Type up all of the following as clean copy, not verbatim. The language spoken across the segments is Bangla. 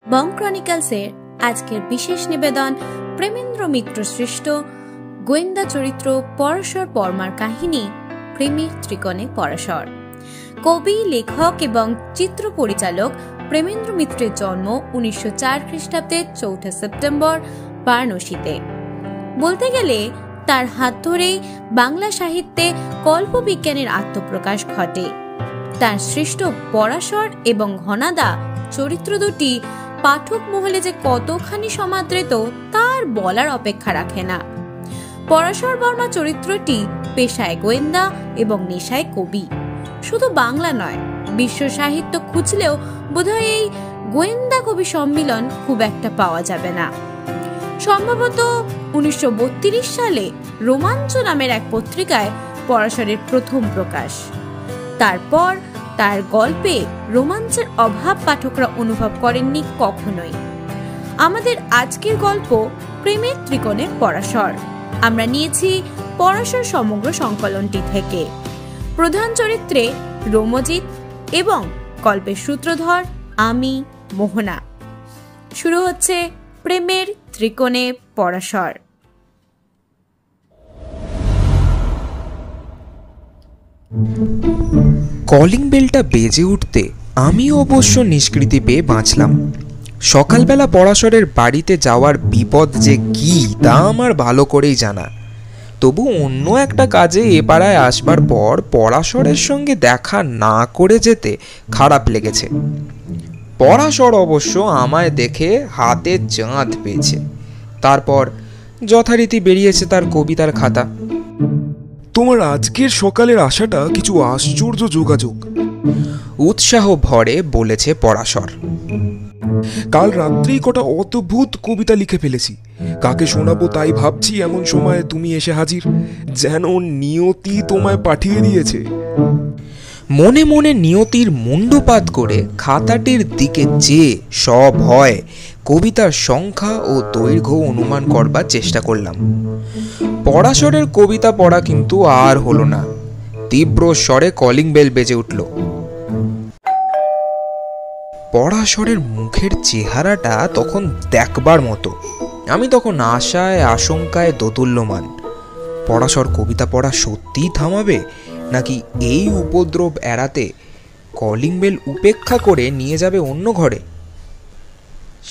বং ক্রনিকলসের আজকের বিশেষ নিবেদন প্রেমেন্দ্র মিত্র সৃষ্ট গোয়েন্দা চরিত্র পরাশর পরমার কাহিনী প্রেমের ত্রিকোণে পরাশর। কবি, লেখক এবং চিত্র পরিচালক প্রেমেন্দ্র মিত্রের জন্ম 1904 খ্রিস্টাব্দে 4 সেপ্টেম্বর বারাণসীতে। বলতে গেলে তার হাত ধরেই বাংলা সাহিত্যে কল্পবিজ্ঞানের আত্মপ্রকাশ ঘটে। তার সৃষ্ট পরাশর এবং ঘনাদা চরিত্র দুটি পাঠক মহলে যে কতখানি সমাদৃত তার বলার অপেক্ষা রাখে না। পরাশর বর্মা চরিত্রটি পেশায় গোয়েন্দা এবং নেশায় কবি। শুধু বাংলা নয়, বিশ্ব সাহিত্য খুঁজলেও বোধহয় এই গোয়েন্দা কবি সম্মিলন খুব একটা পাওয়া যাবে না। সম্ভবত 1932 সালে রোমাঞ্চ নামের এক পত্রিকায় পরাশরের প্রথম প্রকাশ। তারপর তার গল্পে রোমাঞ্চের অভাব পাঠকরা অনুভব করেননি কখনোই। আমাদের আজকের গল্প প্রেমের ত্রিকোণে পরাশর। আমরা নিয়েছি পরাশর সমগ্র সংকলনটি থেকে। প্রধান চরিত্রে রোমজিৎ এবং গল্পের সূত্রধর আমি, মোহনা। শুরু হচ্ছে প্রেমের ত্রিকোণে পরাশর। কলিং বেলটা বেজে উঠতে আমি অবশ্য নিষ্কৃতি পেয়ে বাঁচলাম। সকালবেলা পরাশরের বাড়িতে যাওয়ার বিপদ যে কি তা আমার ভালো করেই জানা। তবু অন্য একটা কাজে এ পাড়ায় আসবার পর পরাশরের সঙ্গে দেখা না করে যেতে খারাপ লেগেছে। পরাশর অবশ্য আমায় দেখে হাতে চাঁদ পেয়েছে। তারপর যথারীতি বেরিয়েছে তার কবিতার খাতা। তোমার আজকের সকালের আশাটা কিছু আশ্চর্য যোগাযোগ, উৎসাহ ভরে বলেছে পরাশর। কাল রাত্রেই কটা অদ্ভুত কবিতা লিখে ফেলেছি। কাকে শোনাবো তাই ভাবছি, এমন সময় তুমি এসে হাজির, যেন নিয়তি তোমায় পাঠিয়ে দিয়েছে। মনে মনে নিয়তির মুন্ডপাত করে খাতাটির দিকে চেয়ে সব হয় কবিতার সংখ্যা ও দৈর্ঘ্য অনুমান করবার চেষ্টা করলাম। পরাশরের কবিতা পড়া কিন্তু আর হলো না। তীব্র স্বরে কলিং বেল বেজে উঠল। পরাশরের মুখের চেহারাটা তখন দেখবার মতো। আমি তখন আশায় আশঙ্কায় দোদুল্যমান। পরাশর কবিতা পড়া সত্যিই থামাবে, নাকি এই উপদ্রব এড়াতে কলিং বেল উপেক্ষা করে নিয়ে যাবে অন্য ঘরে?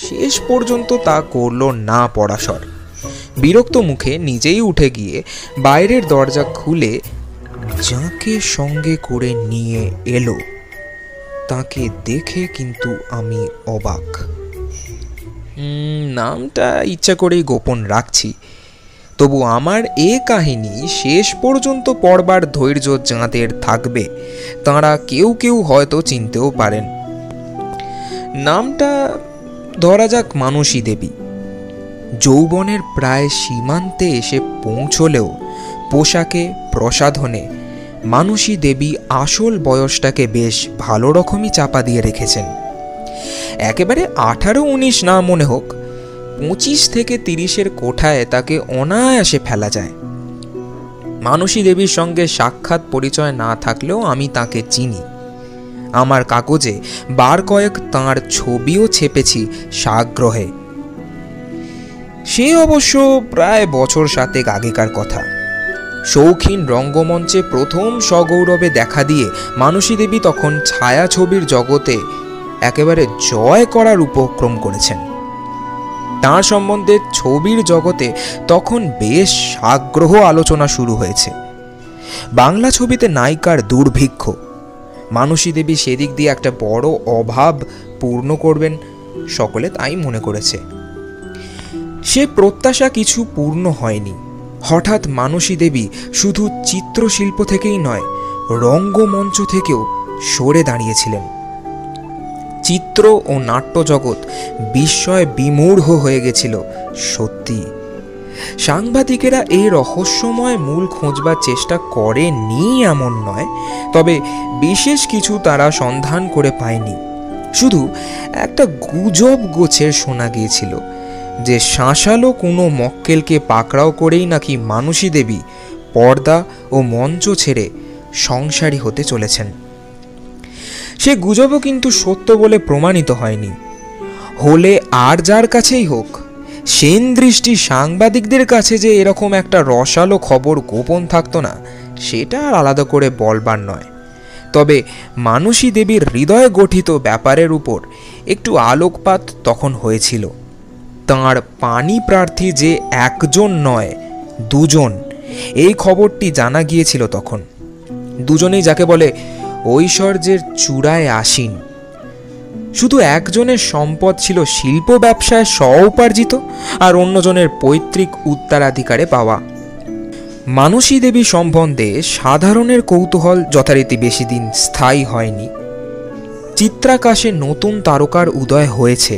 শেষ পর্যন্ত তা করল না পরাশর। বিরক্ত মুখে নিজেই উঠে গিয়ে বাইরের দরজা খুলে যাকে সঙ্গে করে নিয়ে এলো তাকে দেখে কিন্তু আমি অবাক। নামটা ইচ্ছা করেই গোপন রাখছি, তবু আমার এ কাহিনী শেষ পর্যন্ত পড়বার ধৈর্য যাঁদের থাকবে তাঁরা কেউ কেউ হয়তো চিনতেও পারেন। নামটা ধরা যাক মানসী দেবী। যৌবনের প্রায় সীমান্তে এসে পৌঁছলেও পোশাকে, প্রসাধনে মানসী দেবী আসল বয়সটাকে বেশ ভালো রকমই চাপা দিয়ে রেখেছেন। একেবারে 18-19 না মনে হোক, 25 থেকে 30-এর কোঠায় তাকে অনায়াসে ফেলা যায়। মানসী দেবীর সঙ্গে সাক্ষাৎ পরিচয় না থাকলেও আমি তাকে চিনি। আমার কাগজে বার কয়েক তাঁর ছবিও ছেপেছি সাগ্রহে। সে অবশ্য প্রায় বছর 7 আগেকার কথা। শৌখিন রঙ্গমঞ্চে প্রথম সগৌরবে দেখা দিয়ে মানসী দেবী তখন ছায়াছবির জগতে একেবারে জয় করার উপক্রম করেছেন। তাঁর সম্বন্ধে ছবির জগতে তখন বেশ আগ্রহ আলোচনা শুরু হয়েছে। বাংলা ছবিতে নায়িকার দুর্ভিক্ষ। মানসী দেবী সেদিক দিয়ে একটা বড় অভাব পূর্ণ করবেন, সকলে তাই মনে করেছে। সে প্রত্যাশা কিছু পূর্ণ হয়নি। হঠাৎ মানসী দেবী শুধু চিত্রশিল্প থেকেই নয়, রঙ্গমঞ্চ থেকেও সরে দাঁড়িয়েছিলেন। চিত্র ও নাট্য জগৎ বিস্ময়ে বিমূঢ় হয়ে গেছিল। সত্যি সাংবাদিকেরা এই রহস্যময় মূল খোঁজবার চেষ্টা করেনি এমন নয়, তবে বিশেষ কিছু তারা সন্ধান করে পায়নি। শুধু একটা গুজব গোছের শোনা গিয়েছিল যে শাঁসালো কোনো মক্কেলকে পাকড়াও করেই নাকি মানসী দেবী পর্দা ও মঞ্চ ছেড়ে সংসারী হতে চলেছেন। সে গুজবও কিন্তু সত্য বলে প্রমাণিত হয়নি। হলে আর যার কাছেই হোক, সেন দৃষ্টি সাংবাদিকদের কাছে যে এরকম একটা রসালো খবর গোপন থাকতো না, সেটা আর আলাদা করে বলবার নয়। তবে মানসী দেবীর হৃদয় গঠিত ব্যাপারের উপর একটু আলোকপাত তখন হয়েছিল। তাঁর পানি প্রার্থী যে একজন নয়, দুজন, এই খবরটি জানা গিয়েছিল তখন। দুজনেই যাকে বলে ঐশ্বর্যের চূড়ায় আসীন। শুধু একজনের সম্পদ ছিল শিল্প ব্যবসায় স্ব-উপার্জিত, আর অন্যজনের পৈতৃক উত্তরাধিকারে পাওয়া। মানসী দেবী সম্বন্ধে সাধারণের কৌতূহল যথারীতি বেশি দিন স্থায়ী হয়নি। চিত্রাকাশে নতুন তারকার উদয় হয়েছে,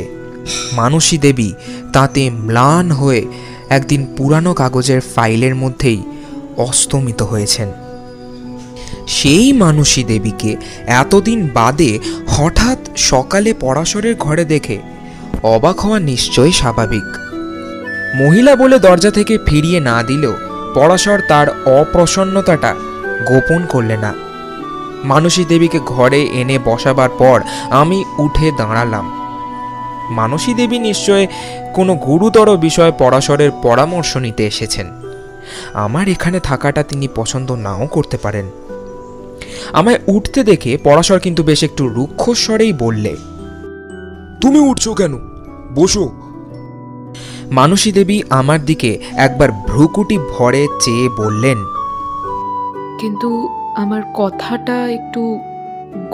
মানসী দেবী তাতে ম্লান হয়ে একদিন পুরানো কাগজের ফাইলের মধ্যেই অস্তমিত হয়েছেন। সেই মানসী দেবীকে এতদিন বাদে হঠাৎ সকালে পরাশরের ঘরে দেখে অবাক হওয়া নিশ্চয়ই স্বাভাবিক। মহিলা বলে দরজা থেকে ফিরিয়ে না দিলেও পরাশর তার অপ্রসন্নতাটা গোপন করলে না। মানসী দেবীকে ঘরে এনে বসাবার পর আমি উঠে দাঁড়ালাম। মানসী দেবী নিশ্চয় কোনো গুরুতর বিষয়ে পরাশরের পরামর্শ নিতে এসেছেন। আমার এখানে থাকাটা তিনি পছন্দ নাও করতে পারেন। আমায় উঠতে দেখে পরাশর কিন্তু বেশ একটু রুক্ষস্বরেই বললে, তুমি উঠছো কেন? বসো। মানসী দেবী আমার দিকে একবার ভ্রুকুটি ভরে চেয়ে বললেন, কিন্তু আমার কথাটা একটু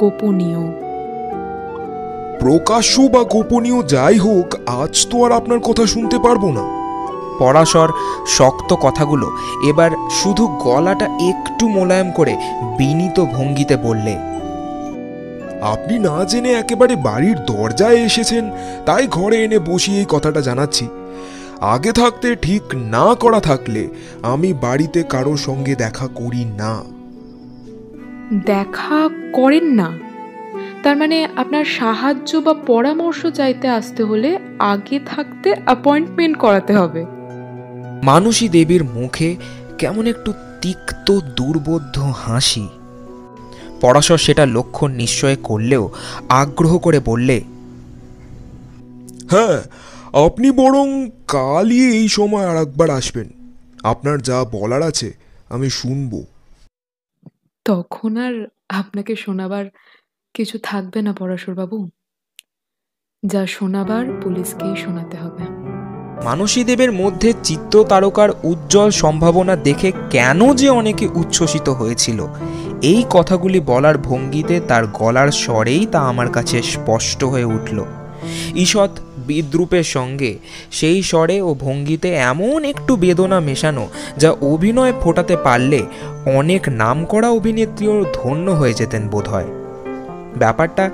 গোপনীয়। প্রকাশ্য বা গোপনীয় যাই হোক, আজ তো আর আপনার কথা শুনতে পারবো না। পরাশর শক্ত কথাগুলো এবার শুধু গলাটা একটু মোলায়েম করে বিনীত ভঙ্গিতে বললে, আপনি না জেনে একেবারে বাড়ির দরজায় এসেছেন, তাই ঘরে এনে বসিয়ে এই কথাটা জানাচ্ছি। আগে থাকতে ঠিক না করা থাকলে আমি বাড়িতে কারোর সঙ্গে দেখা করি না। দেখা করেন না? তার মানে আপনার সাহায্য বা পরামর্শ চাইতে আসতে হলে আগে থাকতে অ্যাপয়েন্টমেন্ট করাতে হবে। মানসী দেবীর মুখে কেমন একটু তিক্ত দুর্বোধ্য হাসি। পরাশর সেটা লক্ষ্য নিশ্চয় করলেও আগ্রহ করে বললে, হ্যাঁ, আপনি বরং কালই এই সময় আর একবার আসবেন। আপনার যা বলার আছে আমি শুনবো। তখন আর আপনাকে শোনাবার কিছু থাকবে না পরাশরবাবু। যা শোনাবার পুলিশকেই শোনাতে হবে। মানসী দেবের মধ্যে চিত্র তারকার উজ্জ্বল সম্ভাবনা দেখে কেন যে অনেকে উচ্ছ্বসিত হয়েছিল, এই কথাগুলি বলার ভঙ্গিতে তার গলার স্বরেই তা আমার কাছে স্পষ্ট হয়ে উঠল। ঈষৎ বিদ্রুপের সঙ্গে সেই স্বরে ও ভঙ্গিতে এমন একটু বেদনা মেশানো, যা অভিনয় ফোটাতে পারলে অনেক নামকরা অভিনেত্রীও ধন্য হয়ে যেতেন বোধহয়। ব্যাপারটা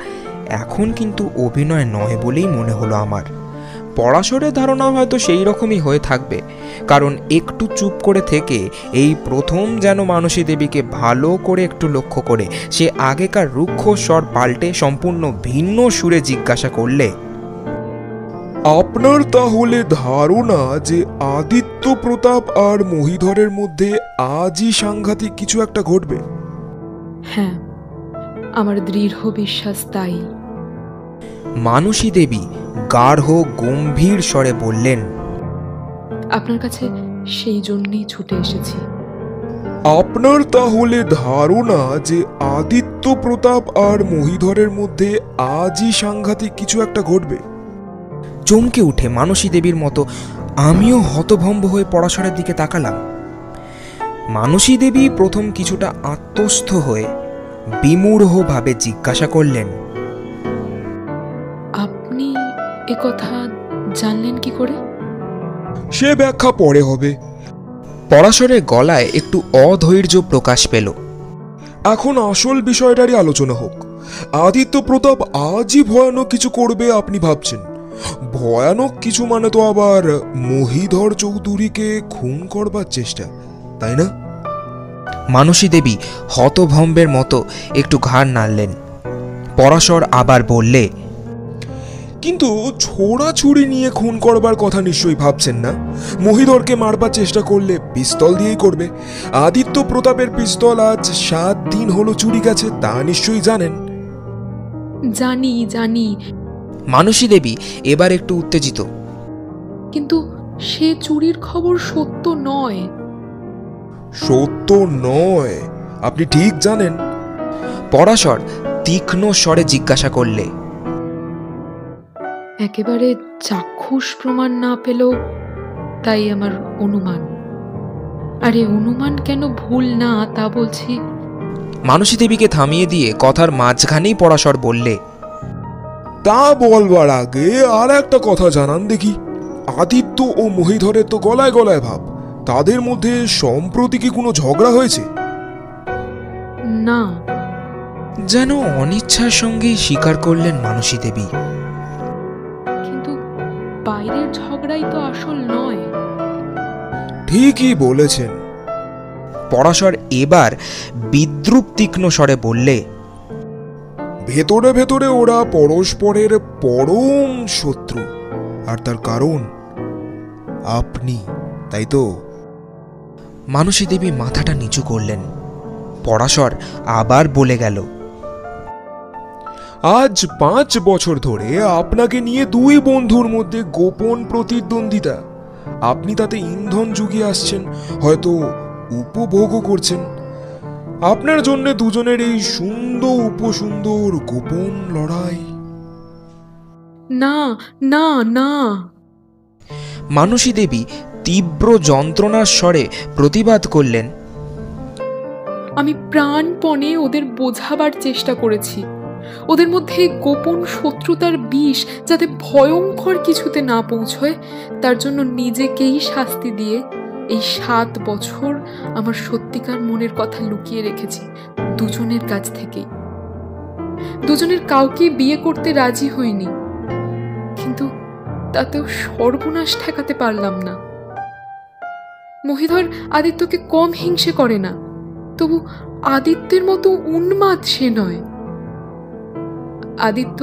এখন কিন্তু অভিনয় নয় বলেই মনে হলো আমার। পরাশরের ধারণা হয়তো সেই রকমই হয়ে থাকবে, কারণ একটু চুপ করে থেকে এই প্রথম যেন মানসী দেবীকে ভালো করে একটু লক্ষ্য করে সে আগেকার রুক্ষ স্বর পাল্টে সম্পূর্ণ ভিন্ন সুরে জিজ্ঞাসা করলে, আপনার তাহলে ধারণা যে আদিত্য প্রতাপ আর মহিধরের মধ্যে আজই সাংঘাতিক কিছু একটা ঘটবে? হ্যাঁ, আমার দৃঢ় বিশ্বাস তাই। মানসী দেবী গাঢ় গম্ভীর স্বরে বললেন, আপনার কাছে সেই জন্যই ছুটে এসেছি। আপনার তাহলে ধারণা যে আদিত্য প্রতাপ আর মহিধরের মধ্যে আজই সাংঘাতিক কিছু একটা ঘটবে? চমকে উঠে মানসী দেবীর মতো আমিও হতভম্ব হয়ে পরাশরের দিকে তাকালাম। মানসী দেবী প্রথম কিছুটা আত্মস্থ হয়ে বিমূঢ়ভাবে জিজ্ঞাসা করলেন, আপনি একথা জানলেন কি করে? সে ব্যাখ্যা পরে হবে। পরাশরের গলায় একটু অধৈর্য প্রকাশ পেল। এখন আসল বিষয়টারই আলোচনা হোক। আদিত্য প্রতাপ আজই ভয়ানক কিছু করবে আপনি ভাবছেন। ভয়ানক কিছু মানে তো আবার মহিধর চৌধুরীকে খুন করবার চেষ্টা, তাই না? মানসী দেবী হতভম্বের মতো একটু ঘাড় নাড়লেন। পরাশর আবার বললে, কিন্তু ছোড়াছুরি নিয়ে খুন করবার কথা নিশ্চয়ই ভাবছেন না। মহিধরকে মারবার চেষ্টা করলে পিস্তল দিয়েই করবে। আদিত্য প্রতাপের পিস্তল আজ 7 দিন হলো চুরি গেছে, তা নিশ্চয়ই জানেন। জানি জানি, মানসী দেবী এবার একটু উত্তেজিত। কিন্তু সে চুরির খবর সত্য নয়। সত্য নয় আপনি ঠিক জানেন? পরাশর তীক্ষ্ণ স্বরে জিজ্ঞাসা করলে। একেবারে চাক্ষুষ প্রমাণ না পেলেও তাই আমার অনুমান। আরে অনুমান কেন ভুল না তা বলছি। মানসী দেবীকে থামিয়ে দিয়ে কথার মাঝখানেই পরাশর বললে, তা বলবার আগে আর একটা কথা জানান দেখি। আদিত্য ও মহিধরের তো গলায় গলায় ভাব, তাদের মধ্যে সম্প্রতি কি কোনো ঝগড়া হয়েছে? না। যেন অনিচ্ছার সঙ্গেই স্বীকার করলেন মানসী দেবী। কিন্তু বাইরের ঝগড়াই তো আসল নয়। ঠিকই বলেছেন। পরাশর এবার বিদ্রূপ তীক্ষ্ণ স্বরে বললে, ভেতরে ভেতরে ওরা পরস্পরের পরম শত্রু, আর তার কারণ আপনি, তাই তো? মানসী দেবী মাথাটা নিচু করলেন। পরাশর আবার বলে গেল, আজ 5 বছর ধরে আপনাকে নিয়ে দুই বন্ধুর মধ্যে গোপন প্রতিদ্বন্দ্বিতা। আপনি তাতে ইন্ধন জুগিয়ে আসছেন, হয়তো উপভোগও করছেন। আপনার জন্য দুজনের এই সুন্দর উপসুন্দর গোপন লড়াই। না না না। মানসী দেবী তীব্র যন্ত্রণার স্বরে প্রতিবাদ করলেন, আমি প্রাণপণে ওদের বোঝাবার চেষ্টা করেছি, ওদের মধ্যে গোপন শত্রুতার বিষ যাতে ভয়ঙ্কর কিছুতে না পৌঁছয় তার জন্য নিজেকেই শাস্তি দিয়ে এই 7 বছর আমার সত্যিকার মনের কথা লুকিয়ে রেখেছি দুজনের কাছ থেকেই। দুজনের কাউকে বিয়ে করতে রাজি হইনি, কিন্তু তাতেও সর্বনাশ ঠেকাতে পারলাম না। মহিধর আদিত্যকে কম হিংসে করে না, তবু আদিত্যের মতো উন্মাদ সে নয়। আদিত্য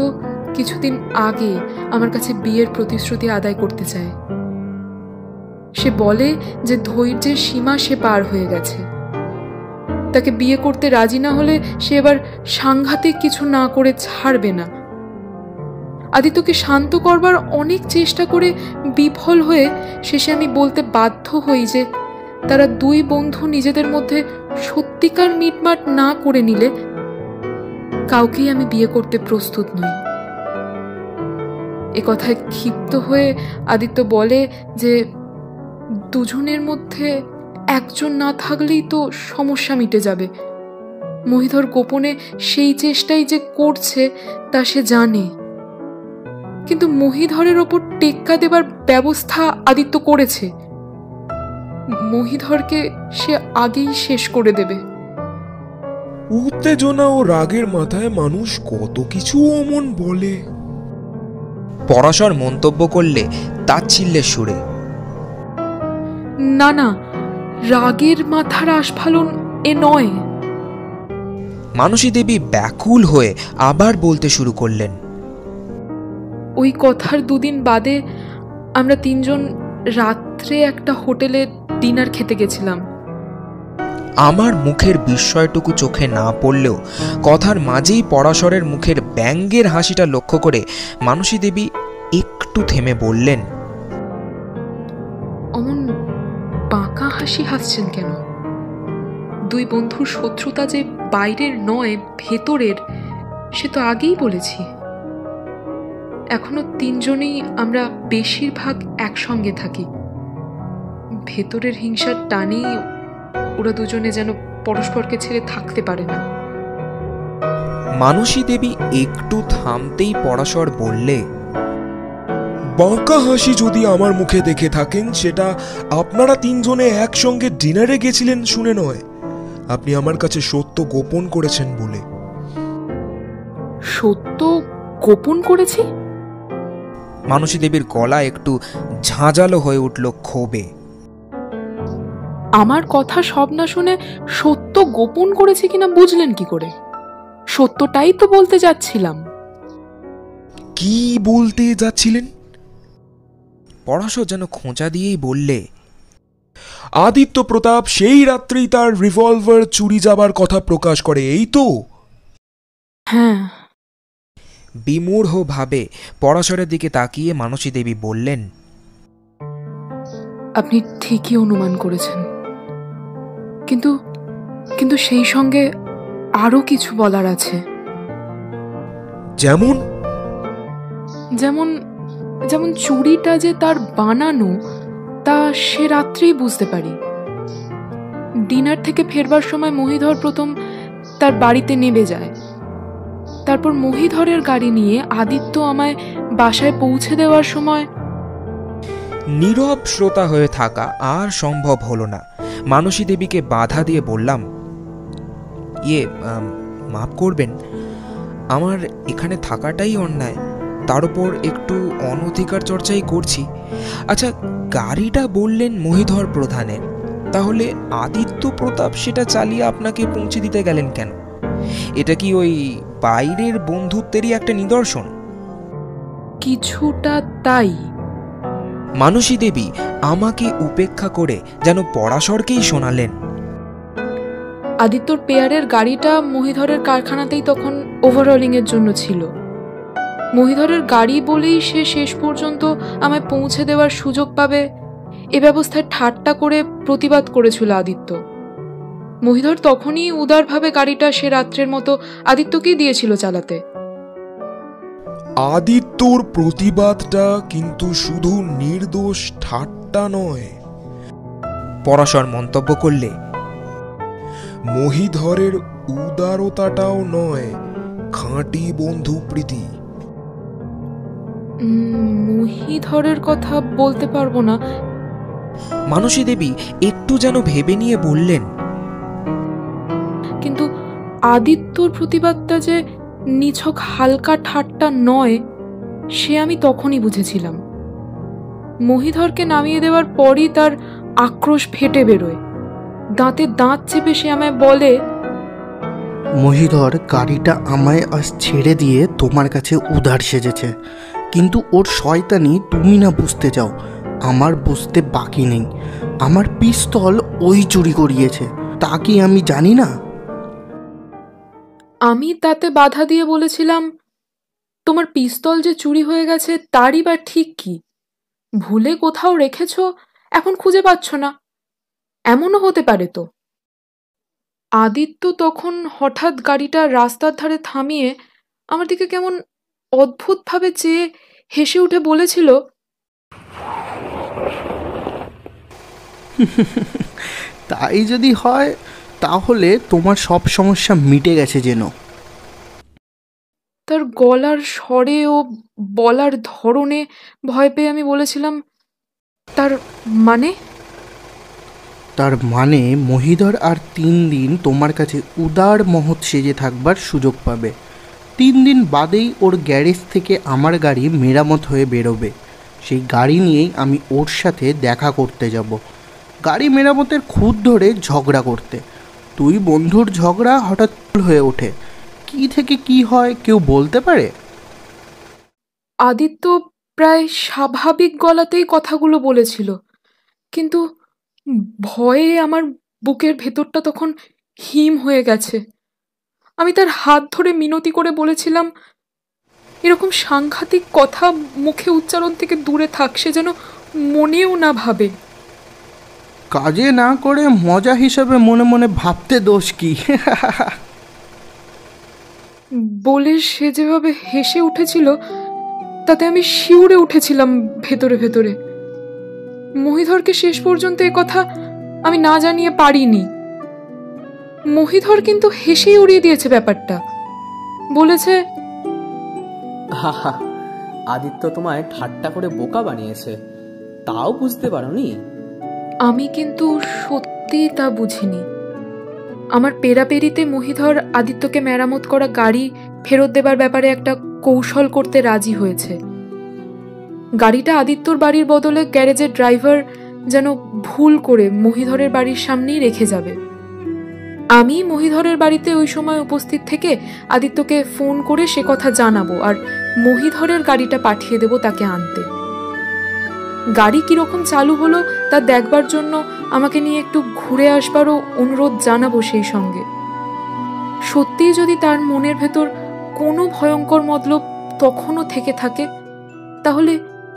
কিছুদিন আগে আমার কাছে বিয়ের প্রতিশ্রুতি আদায় করতে চায়। সে বলে যে ধৈর্যের সীমা সে পার হয়ে গেছে। তাকে বিয়ে করতে রাজি না হলে সে এবার সাংঘাতিক কিছু না করে ছাড়বে না। আদিত্যকে শান্ত করবার অনেক চেষ্টা করে বিফল হয়ে শেষে আমি বলতে বাধ্য হই যে তারা দুই বন্ধু নিজেদের মধ্যে সত্যিকার মিটমাট না করে নিলে কাউকেই আমি বিয়ে করতে প্রস্তুত নই। এ কথায় ক্ষিপ্ত হয়ে আদিত্য বলে যে দুজনের মধ্যে একজন না থাকলেই তো সমস্যা মিটে যাবে। মহিধর গোপনে সেই চেষ্টাই যে করছে তা সে জানে, কিন্তু মহিধরের ওপর টেক্কা দেবার ব্যবস্থা আদিত্য করেছে। মহিধরকে সে আগেই শেষ করে দেবে। উত্তেজনা ও রাগের মাথায় মানুষ কত কিছু অমন বলে। পরাশর মন্তব্য করলে তাচ্ছিল্যের সুরে, না না, রাগের মাথার আস্ফালন এ নয়। মানসী দেবী ব্যাকুল হয়ে আবার বলতে শুরু করলেন, ওই কথার 2 দিন বাদে আমরা 3 জন রাত্রে একটা হোটেলে ডিনার খেতে গেছিলাম। আমার মুখের বিস্ময়টুকু চোখে না পড়লেও কথার মাঝেই পরাশরের মুখের ব্যঙ্গের হাসিটা লক্ষ্য করে মানসী দেবী একটু থেমে বললেন, অমন বাঁকা হাসি হাসছেন কেন? দুই বন্ধুর শত্রুতা যে বাইরের নয় ভেতরের সে তো আগেই বলেছি। এখনো 3 জনেই আমরা বেশিরভাগ একসঙ্গে থাকি। ভেতরের হিংসার টানেই ওরা দুজনে যেন পরস্পরকে ছেড়ে থাকতে পারে না। মানসী দেবী একটু থামতেই পরাশর বললে, বাঁকা হাসি যদি আমার মুখে দেখে থাকেন সেটা আপনারা 3 জনে একসঙ্গে ডিনারে গেছিলেন শুনে নয়, আপনি আমার কাছে সত্য গোপন করেছেন বলে। সত্য গোপন করেছি? মানসী দেবীর গলা একটু ঝাঁঝালো হয়ে উঠল ক্ষোভে। আমার কথা সব না শুনে সত্য গোপন করেছি কিনা বুঝলেন কি করে? সত্যটাই তো বলতে যাচ্ছিলাম। কি বলতে যাচ্ছিলেন? পরাশর যেন খোঁচা দিয়েই বললে, আদিত্য প্রতাপ সেই রাত্রেই তার রিভলভার চুরি যাবার কথা প্রকাশ করে, এই তো? হ্যাঁ। বিমূঢ়ভাবে পরাশরের দিকে তাকিয়ে মানসী দেবী বললেন, আপনি ঠিকই অনুমান করেছেন, কিন্তু কিন্তু সেই সঙ্গে আরো কিছু বলার আছে। যেমন? যেমন যেমন চুড়িটা যে তার বানানো তা সে রাত্রেই বুঝতে পারি। ডিনার থেকে ফেরবার সময় মহিধর প্রথম তার বাড়িতে নেমে যায়। তারপর মহিধরের গাড়ি নিয়ে আদিত্য আমায় বাসায় পৌঁছে দেওয়ার সময়। নীরব শ্রোতা হয়ে থাকা আর সম্ভব হলো না। মানসী দেবীকে বাধা দিয়ে বললাম, মাফ করবেন, আমার এখানে থাকাটাই অন্যায়, তার উপর একটু অনধিকার চর্চাই করছি। আচ্ছা, গাড়িটা বললেন মহিধর প্রধানের, তাহলে আদিত্য প্রতাপ সেটা চালিয়ে আপনাকে পৌঁছে দিতে গেলেন কেন? এটা কি ওই বাইরের বন্ধুত্বেরই একটা নিদর্শন? কিছুটা তাই। মানসী দেবী আমাকে উপেক্ষা করে যেন পরাশরকেই শোনালেন, আদিত্যর পেয়ারের গাড়িটা মহিধরের কারখানাতেই তখন ওভারহলিং এর জন্য ছিল। মহিধরের গাড়ি বলেই সে শেষ পর্যন্ত আমায় পৌঁছে দেওয়ার সুযোগ পাবে, এ ব্যবস্থায় ঠাট্টা করে প্রতিবাদ করেছিল আদিত্য। মহিধর তখনই উদারভাবে গাড়িটা সে রাত্রের মতো আদিত্যকেই দিয়েছিল চালাতে। আদিত্যর প্রতিবাদটা কিন্তু শুধু নির্দোষ ঠাট্টা নয়, পরাশর মন্তব্য করলে, মহিধরের উদারতাটাও নয়, খাঁটি বন্ধুপ্রীতি। মহিধরের কথা বলতে পারবো না। মানসী দেবী একটু যেন ভেবে নিয়ে বললেন, কিন্তু আদিত্যর প্রতিবাদটা যে নিছক হালকা ঠাট্টা নয় সে আমি তখনই বুঝেছিলাম। মহিধরকে নামিয়ে দেওয়ার পরই তার আক্রোশ ফেটে বেরোয়। দাঁতে দাঁত চেপে সে আমায় বলে, মহিধর গাড়িটা আমায় আজ ছেড়ে দিয়ে তোমার কাছে উদার সেজেছে, কিন্তু ওর শয়তানি তুমি না বুঝতে চাও, আমার বুঝতে বাকি নেই। আমার পিস্তল ওই চুরি করিয়েছে, তা কি আমি জানি না? আমি তাতে বাধা দিয়ে বলেছিলাম, তোমার পিস্তল যে চুরি হয়ে গেছে তারই বা ঠিক কি? ভুলে কোথাও রেখেছ, এখন খুঁজে পাচ্ছ না, এমনও হতে পারে তো। আদিত্য তখন হঠাৎ গাড়িটা রাস্তার ধারে থামিয়ে আমার দিকে কেমন অদ্ভুতভাবে চেয়ে হেসে উঠে বলেছিল, তাই যদি হয় তাহলে তোমার সব সমস্যা মিটে গেছে যেন। তার গলার স্বরে ও বলার ধরনে ভয় পেয়ে আমি বলেছিলাম, তার মানে? তার মানে মহিধর আর 3 দিন তোমার কাছে উদার মহৎ সেজে থাকবার সুযোগ পাবে। 3 দিন বাদেই ওর গ্যারেজ থেকে আমার গাড়ি মেরামত হয়ে বেরোবে। সেই গাড়ি নিয়েই আমি ওর সাথে দেখা করতে যাব, গাড়ি মেরামতের খুঁত ধরে ঝগড়া করতে। তুই বন্ধুর ঝগড়া হঠাৎ হয়ে ওঠে, কি থেকে কি হয় কেউ বলতে পারে? আদিত্য প্রায় স্বাভাবিক গলাতেই কথাগুলো বলেছিল, কিন্তু ভয়ে আমার বুকের ভেতরটা তখন হিম হয়ে গেছে। আমি তার হাত ধরে মিনতি করে বলেছিলাম, এরকম সাংঘাতিক কথা মুখে উচ্চারণ থেকে দূরে থাক, সে যেন মনেও না ভাবে। কাজে না করে মজা হিসেবে মনে মনে ভাবতে দোষ কি? বলে সে যেভাবে হেসে উঠেছিল তাতে আমি শিউরে উঠেছিলাম ভেতরে ভেতরে। মহিধরকে শেষ পর্যন্ত এ কথা আমি না জানিয়ে পারিনি। মহিধর কিন্তু হেসেই উড়িয়ে দিয়েছে ব্যাপারটা, বলেছে, হাহা, আদিত্য তোমায় ঠাট্টা করে বোকা বানিয়েছে, তাও বুঝতে পারোনি? আমি কিন্তু সত্যি তা বুঝিনি। আমার পেরাপেরিতে মহিধর আদিত্যকে মেরামত করা গাড়ি ফেরত দেবার ব্যাপারে একটা কৌশল করতে রাজি হয়েছে। গাড়িটা আদিত্যর বাড়ির বদলে গ্যারেজের ড্রাইভার যেন ভুল করে মহিধরের বাড়ির সামনেই রেখে যাবে। আমি মহিধরের বাড়িতে ওই সময় উপস্থিত থেকে আদিত্যকে ফোন করে সে কথা জানাবো আর মহিধরের গাড়িটা পাঠিয়ে দেব তাকে আনতে। গাড়ি কিরকম চালু হলো তা দেখবার জন্য আমাকে নিয়ে একটু ঘুরে আসবারও অনুরোধ জানাবো সেই সঙ্গে। সত্যিই যদি তার মনের ভেতর কোনো ভয়ঙ্কর মতলব তখনও থেকে থাকে, তাহলে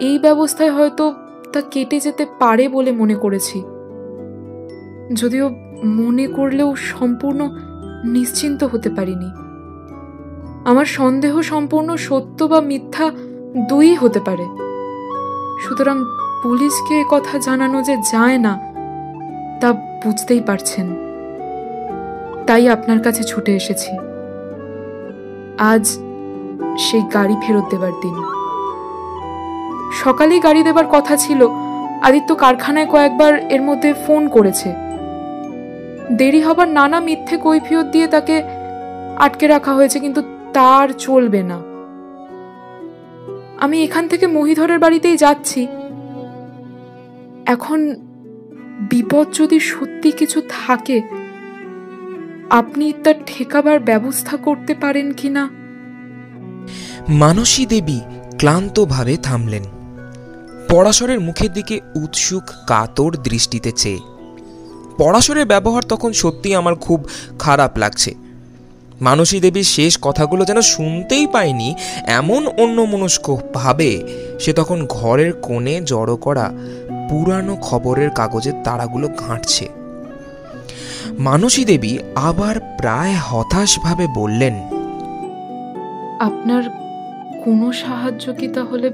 এই ব্যবস্থায় হয়তো তা কেটে যেতে পারে বলে মনে করেছি। যদিও মনে করলেও সম্পূর্ণ নিশ্চিন্ত হতে পারিনি। আমার সন্দেহ সম্পূর্ণ সত্য বা মিথ্যা দুই হতে পারে। সুতরাং পুলিশকে কথা জানানো যে যায় না তা বুঝতেই পারছেন। তাই আপনার কাছে ছুটে এসেছি। আজ সেই গাড়ি ফেরত দেবার দিন। সকালেই গাড়ি দেবার কথা ছিল। আদিত্য কারখানায় কয়েকবার এর মধ্যে ফোন করেছে। দেরি হবার নানা মিথ্যে কৈফিয়ত দিয়ে তাকে আটকে রাখা হয়েছে, কিন্তু তার চলবে না। আমি এখান থেকে মহিধরের বাড়িতেই যাচ্ছি। এখন বিপদ যদি সত্যি কিছু থাকে, আপনি তার ঠেকাবার ব্যবস্থা করতে পারেন কিনা। মানসী দেবী ক্লান্তভাবে থামলেন, পরাশরের মুখের দিকে উৎসুক কাতর দৃষ্টিতে চেয়ে। পরাশরের ব্যবহার তখন সত্যি আমার খুব খারাপ লাগছে। মানসী দেবীর শেষ কথাগুলো যেন শুনতেই পায়নি এমন অন্যমনস্ক ভাবে সে তখন ঘরের কোণে জড়ো করা পুরানো খবরের কাগজের তারাগুলো ঘাঁটছে। মানসী দেবী আবার প্রায় হতাশভাবে বললেন, আপনার কোনো সাহায্য কি তাহলে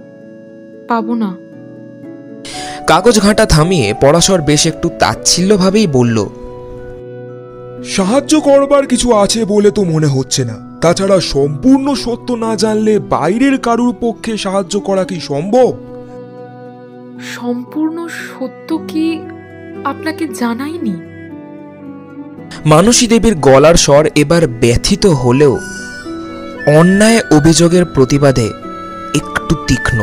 পাবো না? কাগজ ঘাঁটা থামিয়ে পরাশর বেশ একটু তাচ্ছিল্যভাবেই বলল, সাহায্য করবার কিছু আছে বলে তো মনে হচ্ছে না। তাছাড়া সম্পূর্ণ সত্য না জানলে বাইরের কারুর পক্ষে সাহায্য করা কি সম্ভব? সম্পূর্ণ সত্য কি আপনাকে জানাইনি? মানসী দেবীর গলার স্বর এবার ব্যথিত হলেও অন্যায় অভিযোগের প্রতিবাদে একটু তীক্ষ্ণ।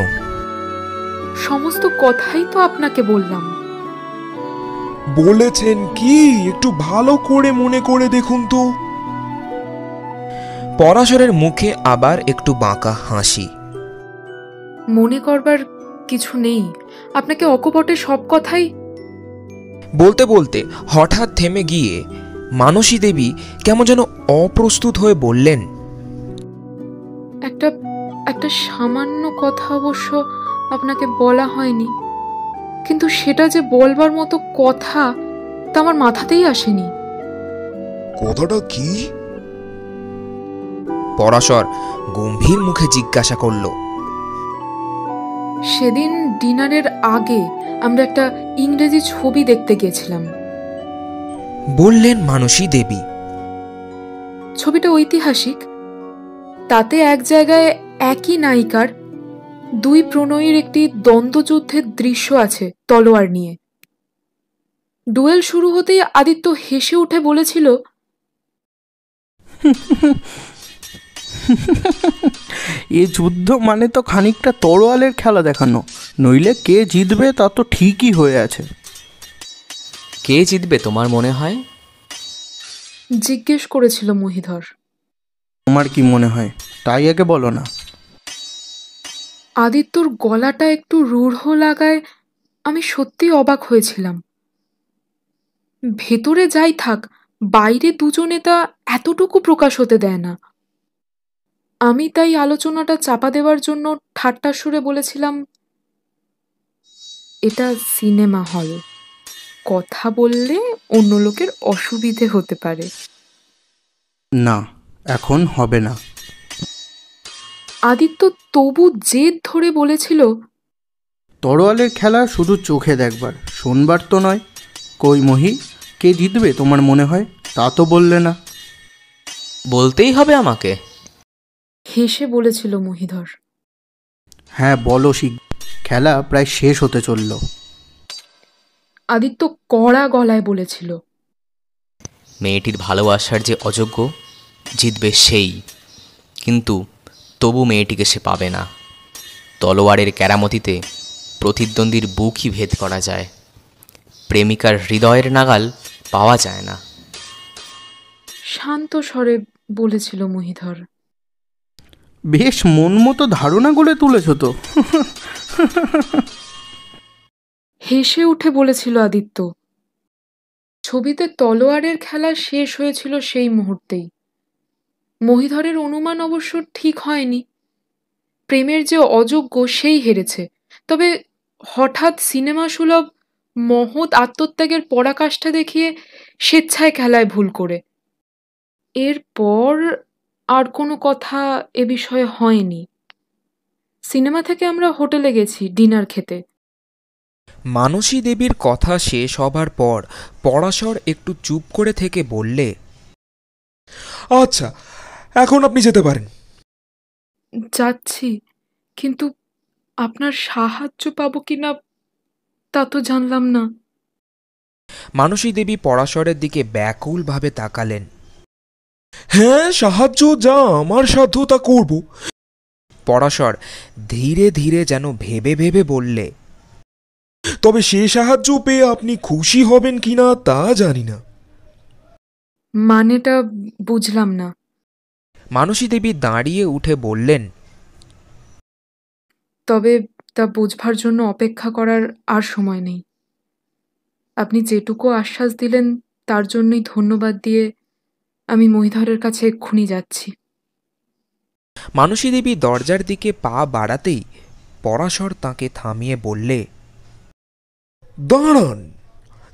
সমস্ত কথাই তো আপনাকে বললাম। বলেছেন কি? একটু ভালো করে মনে করে দেখুন তো। পরাশরের মুখে আবার একটু বাঁকা হাসি। মনে করবার কিছু নেই। আপনাকে অকপটে সব কথাই। বলতে বলতে হঠাৎ থেমে গিয়ে মানসী দেবী কেমন যেন অপ্রস্তুত হয়ে বললেন, একটা একটা সামান্য কথা অবশ্য আপনাকে বলা হয়নি, কিন্তু সেটা যে বলবার মতো কথা তা আমার মাথাতেই আসেনি। কথাটা কি? পরাশর গম্ভীর মুখে জিজ্ঞাসা করল। সেদিন ডিনারের আগে আমরা একটা ইংরেজি ছবি দেখতে গেছিলাম, বললেন মানসী দেবী। ছবিটা ঐতিহাসিক। তাতে এক জায়গায় একই নায়িকার দুই প্রণয়ীর একটি দ্বন্দ্বযুদ্ধের দৃশ্য আছে তলোয়ার নিয়ে। ডুয়েল শুরু হতেই আদিত্য হেসে উঠে বলেছিল, এ যুদ্ধ মানে তো খানিকটা তরোয়ালের খেলা দেখানো, নইলে কে জিতবে তা তো ঠিকই হয়ে আছে। কে জিতবে তোমার মনে হয়? জিজ্ঞেস করেছিল মহিধর। তোমার কি মনে হয় তাই আগে বলো না। আদিত্যর গলাটা একটু রূঢ় লাগায় আমি সত্যি অবাক হয়েছিলাম। ভেতরে যাই থাক, বাইরে দুজনে তা এতটুকু প্রকাশ হতে দেয় না। আমি তাই আলোচনাটা চাপা দেওয়ার জন্য ঠাট্টার সুরে বলেছিলাম, এটা সিনেমা হল, কথা বললে অন্য লোকের অসুবিধে হতে পারে। না, এখন হবে না। আদিত্য তবু জেদ ধরে বলেছিল, তরোয়ালের খেলা শুধু চোখে দেখবার, শোনবার তো নয়। কই মহি, কে জিতবে তোমার মনে হয় তা তো বললে না। বলতেই হবে আমাকে? হেসে বলেছিল মহিধর। হ্যাঁ বলো শিখ, খেলা প্রায় শেষ হতে চলল। আদিত্য কড়া গলায় বলেছিল, মেয়েটির ভালোবাসার যে অযোগ্য, জিতবে সেই, কিন্তু তবু মেয়েটিকে সে পাবে না। তলোয়ারের কেরামতিতে প্রতিদ্বন্দ্বীর বুকই ভেদ করা যায়, প্রেমিকার হৃদয়ের নাগাল পাওয়া যায় না। শান্ত স্বরে বলেছিল মহিধর। বেশ মন মতো ধারণা গড়ে তুলেছ তো। হেসে উঠে বলেছিল আদিত্য। ছবিতে তলোয়ারের খেলা শেষ হয়েছিল সেই মুহূর্তেই। মহিধরের অনুমান অবশ্য ঠিক হয়নি। প্রেমের যে অযোগ্য সেই হেরেছে। তবে হঠাৎ সিনেমা সুলভ মহৎ আত্মত্যাগের পরাকাষ্ঠা দেখিয়ে স্বেচ্ছায় খেলায় ভুল করে। এরপর আর কোনো কথা এ বিষয়ে হয়নি। সিনেমা থেকে আমরা হোটেলে গেছি ডিনার খেতে। মানসী দেবীর কথা শেষ হবার পর পরাশর একটু চুপ করে থেকে বললে, আচ্ছা, এখন আপনি যেতে পারেন। যাচ্ছি, কিন্তু আপনার সাহায্য পাবো কিনা তা তো জানলাম না। মানসী দেবী পরাশরের দিকে ব্যাকুলভাবে তাকালেন। হ্যাঁ, সাহায্য যা আমার সাধ্য তা করব। পরাশর ধীরে ধীরে যেন ভেবে ভেবে বললে, তবে সে সাহায্য পেয়ে আপনি খুশি হবেন কিনা তা জানি না। মানেটা বুঝলাম না। মানসী দেবী দাঁড়িয়ে উঠে বললেন, তবে তা বুঝবার জন্য অপেক্ষা করার আর সময় নেই। আপনি যেটুকু আশ্বাস দিলেন তার জন্যই ধন্যবাদ দিয়ে আমি মহিধরের কাছে এক্ষুনি যাচ্ছি। মানসী দেবী দরজার দিকে পা বাড়াতেই পরাশর তাকে থামিয়ে বললে, দাঁড়ান,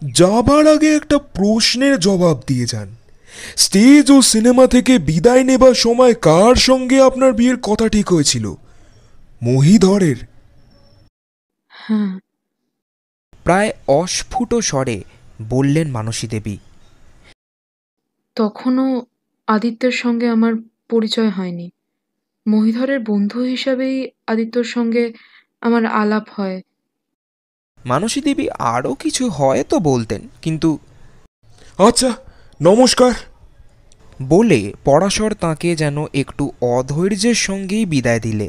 যাবার আগে একটা প্রশ্নের জবাব দিয়ে যান। স্টেজ ও সিনেমা থেকে বিদায় নেবার সময় কার সঙ্গে আপনার বিয়ের কথা ঠিক হয়েছিল? মহিধরের? হ্যাঁ। প্রায় অস্ফুট স্বরে বললেন মানসী দেবী। তখনও আদিত্যের সঙ্গে আমার পরিচয় হয়নি। মহিধরের বন্ধু হিসাবেই আদিত্যর সঙ্গে আমার আলাপ হয়। মানসী দেবী আরও কিছু হয়তো বলতেন, কিন্তু আচ্ছা, নমস্কার বলে পরাশর তাকে যেন একটু অধৈর্যের সঙ্গেই বিদায় দিলে।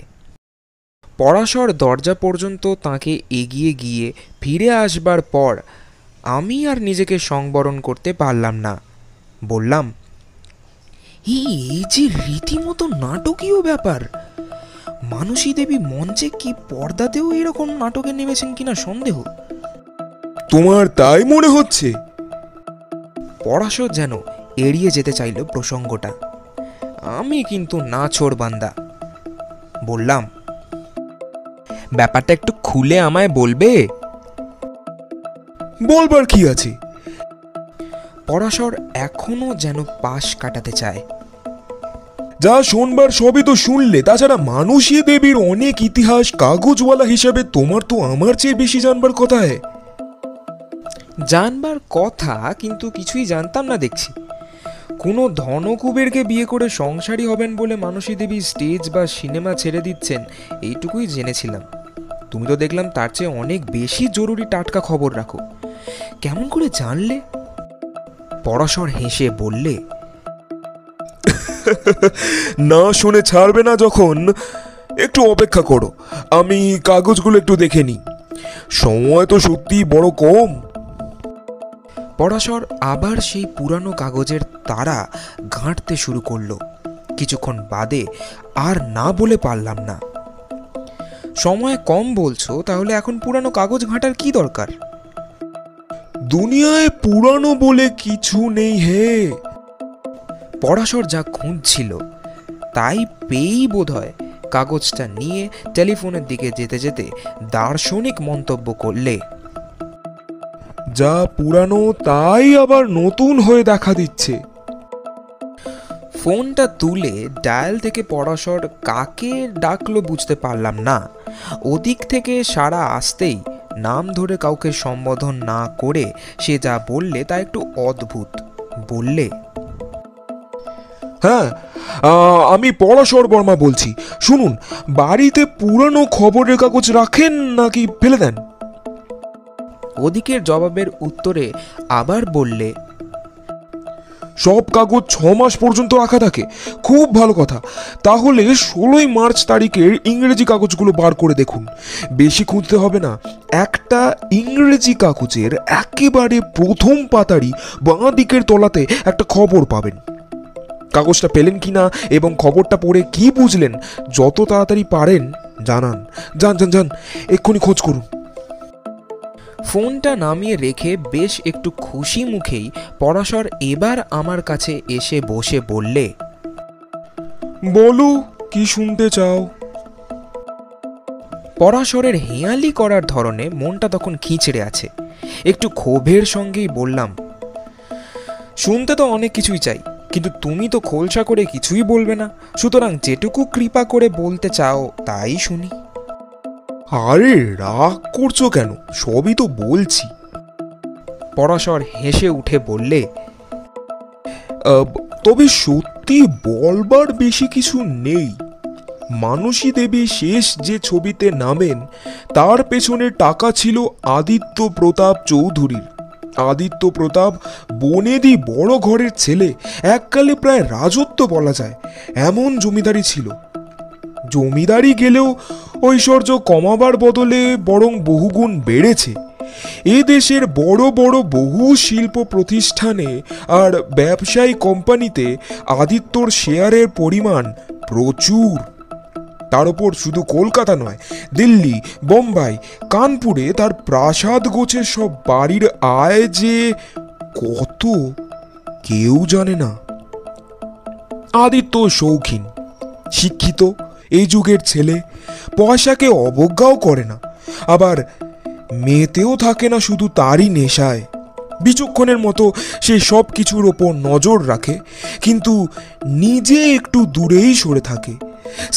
পরাশর দরজা পর্যন্ত তাকে এগিয়ে গিয়ে ফিরে আসবার পর আমি আর নিজেকে সংবরণ করতে পারলাম না। বললাম, এই যে রীতিমতো নাটকীয় ব্যাপার। মানসী দেবী মঞ্চে কি পর্দাতেও এরকম নাটকে নেমেছেন কিনা সন্দেহ। তোমার তাই মনে হচ্ছে? পরাশর যেন এড়িয়ে যেতে চাইল প্রসঙ্গটা। আমি কিন্তু না ছোড় বান্দা। বললাম, ব্যাপারটা একটু খুলে আমায় বলবে? বলবার কি আছে? পরাশর এখনো যেন পাশ কাটাতে চায়। যা শোনবার সবই তো শুনলে। তাছাড়া মানসী দেবীর অনেক ইতিহাস, কাগজওয়ালা হিসাবে তোমার তো আমার চেয়ে বেশি জানবার কথা। জানবার কথা, কিন্তু কিছুই জানতাম না দেখছি। কোনো ধনকুবেরকে বিয়ে করে সংসারী হবেন বলে মানসী দেবী স্টেজ বা সিনেমা ছেড়ে দিচ্ছেন এইটুকুই জেনেছিলাম। তুমি তো দেখলাম তার চেয়ে অনেক বেশি জরুরি টাটকা খবর রাখো। কেমন করে জানলে? পরাশর হেসে বললে, না শুনে ছাড়বে না যখন, একটু অপেক্ষা করো, আমি কাগজগুলো একটু দেখে নিই। সময় তো সত্যি বড় কম। পরাশর আবার সেই পুরানো কাগজের তারা ঘাঁটতে শুরু করলো। কিছুক্ষণ বাদে আর না বলে পারলাম না। সময় কম বলছো, তাহলে এখন পুরানো কাগজ ঘাঁটার কি দরকার? দুনিয়ায় পুরানো বলে কিছু নেই হে। পরাশর যা খুঁজছিল তাই পেয়েই বোধহয় কাগজটা নিয়ে টেলিফোনের দিকে যেতে যেতে দার্শনিক মন্তব্য করলে, যা পুরানো তাই আবার নতুন হয়ে দেখা দিচ্ছে। ফোনটা তুলে ডায়াল থেকে পরাশর কাকে ডাকলো বুঝতে পারলাম না। ওদিক থেকে সাড়া আসতেই নাম ধরে কাউকে সম্বোধন না করে সে যা বললে তা একটু অদ্ভুত। বললে, হ্যাঁ, আমি পরাশর বর্মা বলছি। শুনুন, বাড়িতে পুরানো খবরের কাগজ রাখেন নাকি ফেলে দেন? ওদিকের জবাবের উত্তরে আবার বললে, সব কাগজ 6 মাস পর্যন্ত রাখা থাকে। খুব ভালো কথা। তাহলে 16 মার্চ তারিখের ইংরেজি কাগজগুলো বার করে দেখুন। বেশি খুঁজতে হবে না। একটা ইংরেজি কাগজের একেবারে প্রথম পাতারই বাঁ দিকের তলাতে একটা খবর পাবেন। কাগজটা পেলেন কিনা এবং খবরটা পড়ে কি বুঝলেন যত তাড়াতাড়ি পারেন জানান। যান যান যান, এক্ষুনি খোঁজ করুন। ফোনটা নামিয়ে রেখে বেশ একটু খুশি মুখেই পরাশর এবার আমার কাছে এসে বসে বললে, বলো, কি শুনতে চাও? পরাশরের হেঁয়ালি করার ধরনে মনটা তখন খিঁচড়ে আছে। একটু ক্ষোভের সঙ্গেই বললাম, শুনতে তো অনেক কিছুই চাই, কিন্তু তুমি তো খোলসা করে কিছুই বলবে না, সুতরাং যেটুকু কৃপা করে বলতে চাও তাই শুনি। আরে রাগ করছো কেন? সবই তো বলছি। পরাশর হেসে উঠে বললে, তবে সত্যি বলবার বেশি কিছু নেই। মানসী দেবী শেষ যে ছবিতে নামেন তার পেছনে টাকা ছিল আদিত্য প্রতাপ চৌধুরীর। আদিত্য প্রতাপ বনেদি বড় ঘরের ছেলে, এককালে প্রায় রাজত্ব বলা যায় এমন জমিদারি ছিল। জমিদারি গেলেও ঐশ্বর্য কমাবার বদলে বরং বহুগুণ বেড়েছে। এ দেশের বড় বড় বহু শিল্প প্রতিষ্ঠানে আর ব্যবসায়ী কোম্পানিতে আদিত্যর শেয়ারের পরিমাণ প্রচুর। তার উপর শুধু কলকাতা নয়, দিল্লি, বোম্বাই, কানপুরে তার প্রাসাদ গোছের সব বাড়ির আয় যে কত কেউ জানে না। আদিত্য শৌখিন, শিক্ষিত, এই যুগের ছেলে, পয়সাকে অবজ্ঞাও করে না, আবার মেতেও থাকে না শুধু তারই নেশায়। বিচক্ষণের মতো সে সব কিছুর ওপর নজর রাখে, কিন্তু নিজে একটু দূরেই সরে থাকে।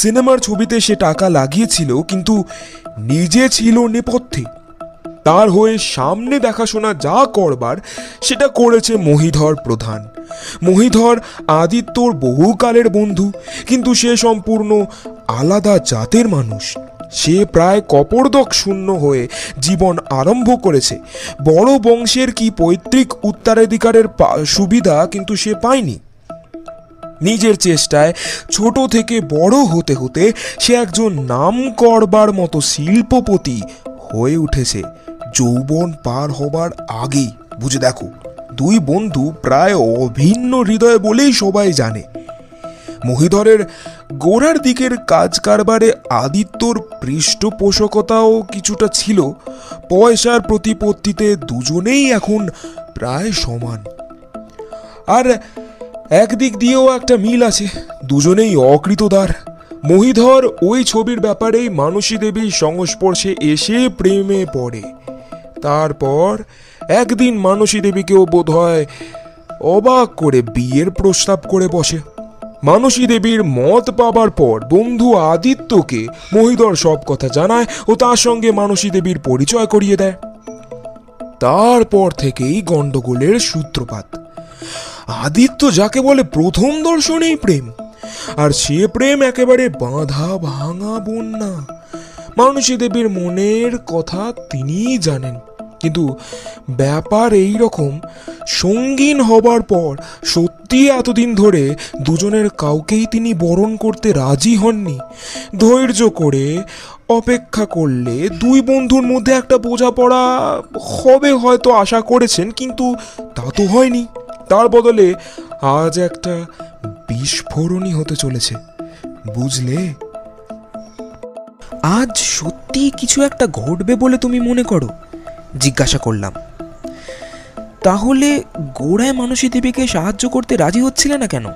সিনেমার ছবিতে সে টাকা লাগিয়েছিল, কিন্তু নিজে ছিল নেপথ্যে। তার হয়ে সামনে দেখাশোনা যা করবার সেটা করেছে মহিধর প্রধান। মহিধর আদিত্যর বহুকালের বন্ধু, কিন্তু সে সম্পূর্ণ আলাদা জাতের মানুষ। সে প্রায় কপর্দক শূন্য হয়ে জীবন আরম্ভ করেছে। বড় বংশের কি পৈতৃক উত্তরাধিকারের সুবিধা কিন্তু সে পায়নি। নিজের চেষ্টায় ছোট থেকে বড় হতে হতে সে একজন নাম করবার মতো শিল্পপতি হয়ে উঠেছে যৌবন পার হবার আগেই। বুঝে দেখো, দুই বন্ধু প্রায় অভিন্ন হৃদয় বলেই সবাই জানে। মহিধরের গোড়ার দিকের কাজ কারবারে আদিত্যর পৃষ্ঠপোষকতাও কিছুটা ছিল। পয়সার প্রতিপত্তিতে দুজনেই এখন প্রায় সমান। আর একদিক দিয়েও একটা মিল আছে, দুজনেই অকৃতদার। মহিধর ওই ছবির ব্যাপারেই মানসী দেবীর সংস্পর্শে এসে প্রেমে পড়ে। তারপর একদিন মানসী দেবীকেও বোধহয় অবাক করে বিয়ের প্রস্তাব করে বসে। মানসী দেবীর মত পাবার পর বন্ধু আদিত্যকে মহিধর সব কথা জানায় ও তার সঙ্গে মানসী দেবীর পরিচয় করিয়ে দেয়। তারপর থেকেই গন্ডগোলের সূত্রপাত। আদিত্য যাকে বলে প্রথম দর্শনেই প্রেম, আর সে প্রেম একেবারে বাঁধা ভাঙা বন্যা। মানসী দেবীর মনের কথা তিনিই জানেন, কিন্তু ব্যাপার এই রকম, সঙ্গীন হবার পর সত্যি এতদিন ধরে দুজনের কাউকেই তিনি বরণ করতে রাজি হননি। ধৈর্য করে অপেক্ষা করলে দুই বন্ধুর মধ্যে একটা বোঝাপড়া হবে হয়তো আশা করেছেন, কিন্তু তা তো হয়নি। তার বদলে আজ একটা বিস্ফোরণই হতে চলেছে, বুঝলে? আজ সত্যি কিছু একটা ঘটবে বলে তুমি মনে করো? জিজ্ঞাসা করলাম। তাহলে গোড়ায় মানসী দেবীকে সাহায্য করতে রাজি হচ্ছিলে না কেন?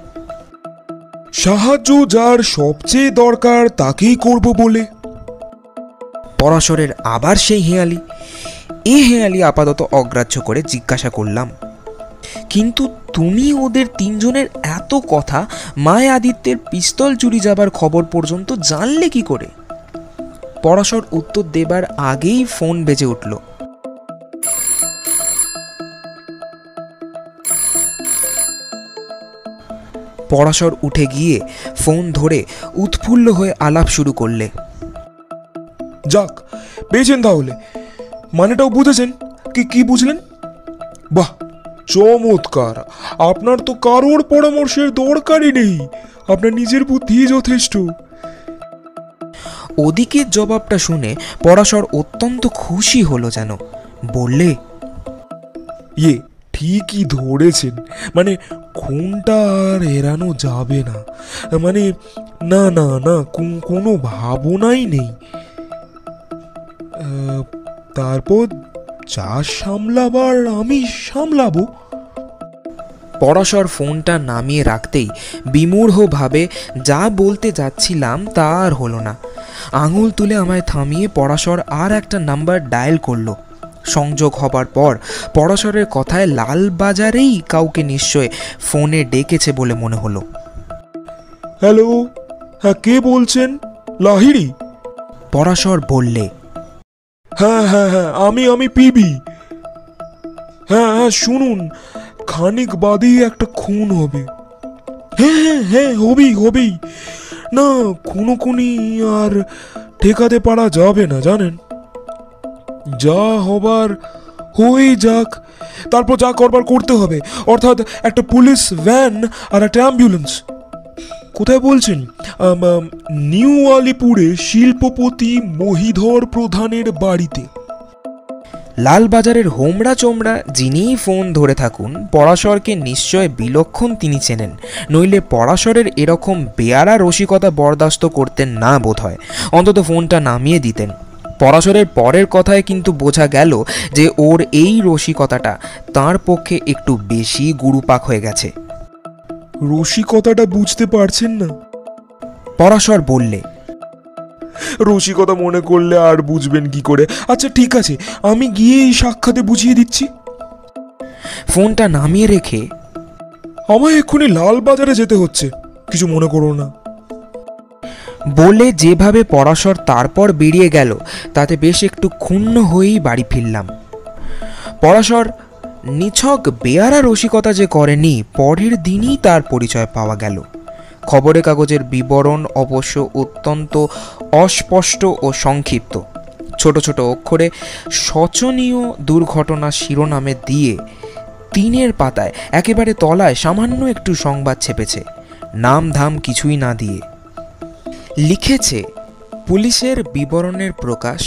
সাহায্য যার সবচেয়ে দরকার তাকেই করব বলে। পরাশরের আবার সেই হেঁয়ালি। এই হেঁয়ালি আপাতত অগ্রাহ্য করে জিজ্ঞাসা করলাম, কিন্তু তুমি ওদের তিনজনের এত কথা, মায় আদিত্যের পিস্তল চুরি যাবার খবর পর্যন্ত জানলে কি করে? পরাশর উত্তর দেবার আগেই ফোন বেজে উঠল। পরাশর উঠে গিয়ে ফোন ধরে উৎফুল্ল হয়ে আলাপ শুরু করলে। যাক, পেয়েছেন তাহলে, মানেটাও বুঝেছেন? কি বুঝলেন? বাহ, চমৎকার! আপনার তো কারোর পরামর্শের দরকারই নেই, আপনার নিজের বুদ্ধি যথেষ্ট। ওদিকের জবাবটা শুনে পরাশর অত্যন্ত খুশি হলো যেন। বললে, ঠিকই ধরেছেন, মানে খুনটা আর এড়ানো যাবে না, মানে না না না, কোনো ভাবনাই নেই। তারপর যা সামলাবার আমি সামলাবো। পরাশর ফোনটা নামিয়ে রাখতেই বিমূঢ়ভাবে যা বলতে যাচ্ছিলাম তা আর হলো না। আঙুল তুলে আমায় থামিয়ে পরাশর আর একটা নাম্বার ডায়াল করলো। সংযোগ হবার পর পরাশরের কথায় লালবাজারেই কাউকে নিশ্চয় ফোনে ডেকেছে বলে মনে হলো। হ্যালো, হ্যাঁ কে বলছেন? লাহিড়ী? পরাশর বললে, হ্যাঁ হ্যাঁ হ্যাঁ, আমি পিবি। হ্যাঁ হ্যাঁ, শুনুন, খানিক বাদেই একটা খুন হবে। হ্যাঁ হ্যাঁ হ্যাঁ, হবেই। না, খুনোখুনি আর ঠেকাতে পারা যাবে না, জানেন। যা হবার হয়ে যাক, তারপর যা করবার করতে হবে। অর্থাৎ একটা পুলিশ ভ্যান আর একটা অ্যাম্বুলেন্স। কোথায় বলছেন? নিউ আলিপুরে শিল্পপতি মহিধর প্রধানের বাড়িতে। লালবাজারের হোমড়া চোমড়া যিনিই ফোন ধরে থাকুন, পরাশরকে নিশ্চয় বিলক্ষণ তিনি চেনেন, নইলে পরাশরের এরকম বেয়ারা রসিকতা বরদাস্ত করতেন না বোধ হয়। অন্তত ফোনটা নামিয়ে দিতেন। পরাশরের পরের কথায় কিন্তু বোঝা গেল যে ওর এই রসিকতাটা তার পক্ষে একটু বেশি গুরুপাক হয়ে গেছে। রসিকতাটা বুঝতে পারছেন না? পরাশর বললে, রসিকতা মনে করলে আর বুঝবেন কি করে? আচ্ছা ঠিক আছে, আমি গিয়ে এই সাক্ষাতে বুঝিয়ে দিচ্ছি। ফোনটা নামিয়ে রেখে, আমায় এক্ষুনি লালবাজারে যেতে হচ্ছে, কিছু মনে করো না বলে যেভাবে পরাশর তারপর বেরিয়ে গেল তাতে বেশ একটু ক্ষুণ্ণ হয়েই বাড়ি ফিরলাম। পরাশর নিছক বেয়ারা রসিকতা যে করেনি, পরের দিনই তার পরিচয় পাওয়া গেল। খবরের কাগজের বিবরণ অবশ্য অত্যন্ত অস্পষ্ট ও সংক্ষিপ্ত। ছোট ছোট অক্ষরে শোচনীয় দুর্ঘটনা শিরোনামে দিয়ে 3 পাতায় একেবারে তলায় সামান্য একটু সংবাদ ছেপেছে, নাম ধাম কিছুই না দিয়ে। লিখেছে, পুলিশের বিবরণের প্রকাশ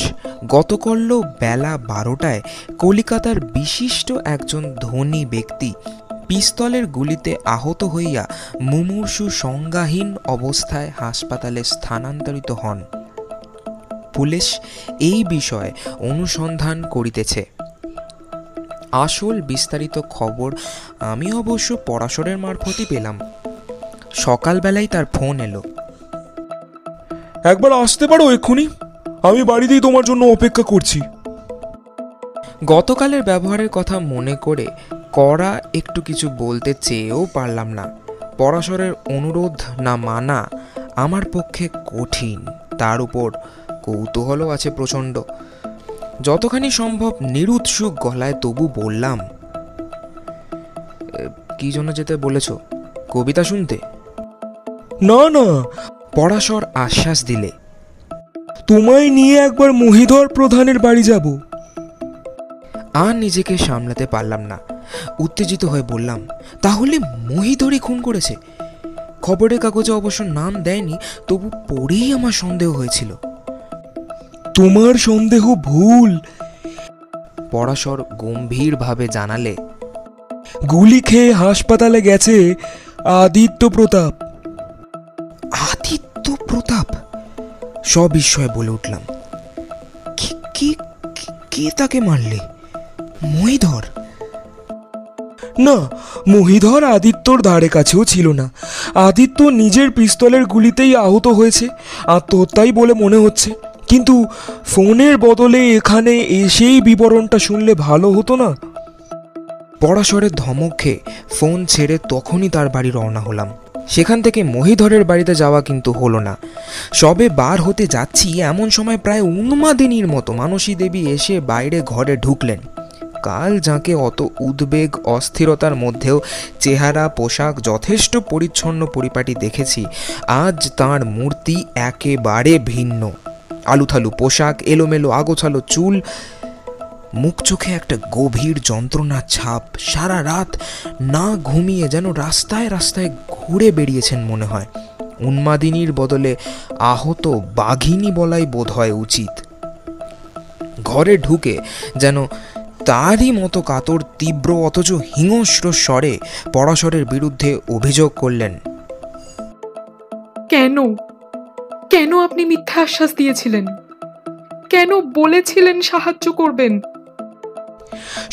গতকল্য বেলা 12টায় কলিকাতার বিশিষ্ট একজন ধনী ব্যক্তি পিস্তলের গুলিতে আহত হইয়া মুমূর্ষু সংজ্ঞাহীন অবস্থায় হাসপাতালে স্থানান্তরিত হন। পুলিশ এই বিষয়ে অনুসন্ধান করিতেছে। আসল বিস্তারিত খবর আমি অবশ্য পরাশরের মারফতই পেলাম। সকালবেলায় তার ফোন এলো। একবার আসতে পারো এক্ষুনি? আমি বাড়িতেই তোমার জন্য অপেক্ষা করছি। গতকালের ব্যবহারের কথা মনে করে কড়া একটু কিছু বলতে চেয়েও পারলাম না। পরাশরের অনুরোধ না মানা আমার পক্ষে কঠিন, তার উপর কৌতূহলও আছে প্রচণ্ড। যতখানি সম্ভব নিরুৎসুক গলায় তবু বললাম, কি জন্য যেতে বলেছ? কবিতা শুনতে? না না, পরাশর আশ্বাস দিলে, তোমায় নিয়ে একবার মহিধর প্রধানের বাড়ি যাব। আর নিজেকে সামলাতে পারলাম না, উত্তেজিত হয়ে বললাম, তাহলে মহিধরই খুন করেছে? খবরের কাগজে অবশ্য নাম দেয়নি, তবু পড়েই আমার সন্দেহ হয়েছিল। তোমার সন্দেহ ভুল। পরাশর গম্ভীরভাবে জানালে, গুলি খেয়ে হাসপাতালে গেছে আদিত্য প্রতাপ। আদিত্য প্রতাপ? সবিস্ময়ে বলে উঠলাম, কে তাকে মারলে? মহিধর? না, মহিধর আদিত্যর ধারে কাছেও ছিল না। আদিত্য নিজের পিস্তলের গুলিতেই আহত হয়েছে, আত্মহত্যাই বলে মনে হচ্ছে। কিন্তু ফোনের বদলে এখানে এসেই বিবরণটা শুনলে ভালো হতো না? পরাশরের ধমক খেয়ে ফোন ছেড়ে তখনই তার বাড়ি রওনা হলাম। সেখান থেকে মহিধরের বাড়িতে যাওয়া কিন্তু হলো না। সবে বার হতে যাচ্ছি এমন সময় প্রায় উন্মাদিনীর মতো মানসী দেবী এসে বাইরে ঘরে ঢুকলেন। কাল যাকে অত উদ্বেগ অস্থিরতার মধ্যেও চেহারা পোশাক যথেষ্ট পরিচ্ছন্ন পরিপাটি দেখেছি, আজ তাঁর মূর্তি একেবারে ভিন্ন। আলুথালু পোশাক, এলোমেলো আগোছালো চুল, মুখ চোখে একটা গভীর যন্ত্রণার ছাপ। সারা রাত না ঘুমিয়ে যেন রাস্তায় রাস্তায় ঘুরে বেরিয়েছেন মনে হয়। উন্মাদিনীর বদলে আহত বাঘিনী বলাই বোধ হয় উচিত। ঘরে ঢুকে যেন তারই মতো কাতর, তীব্র অথচ হিংস্র স্বরে পরাশরের বিরুদ্ধে অভিযোগ করলেন। কেন কেন আপনি মিথ্যা আশ্বাস দিয়েছিলেন? কেন বলেছিলেন সাহায্য করবেন?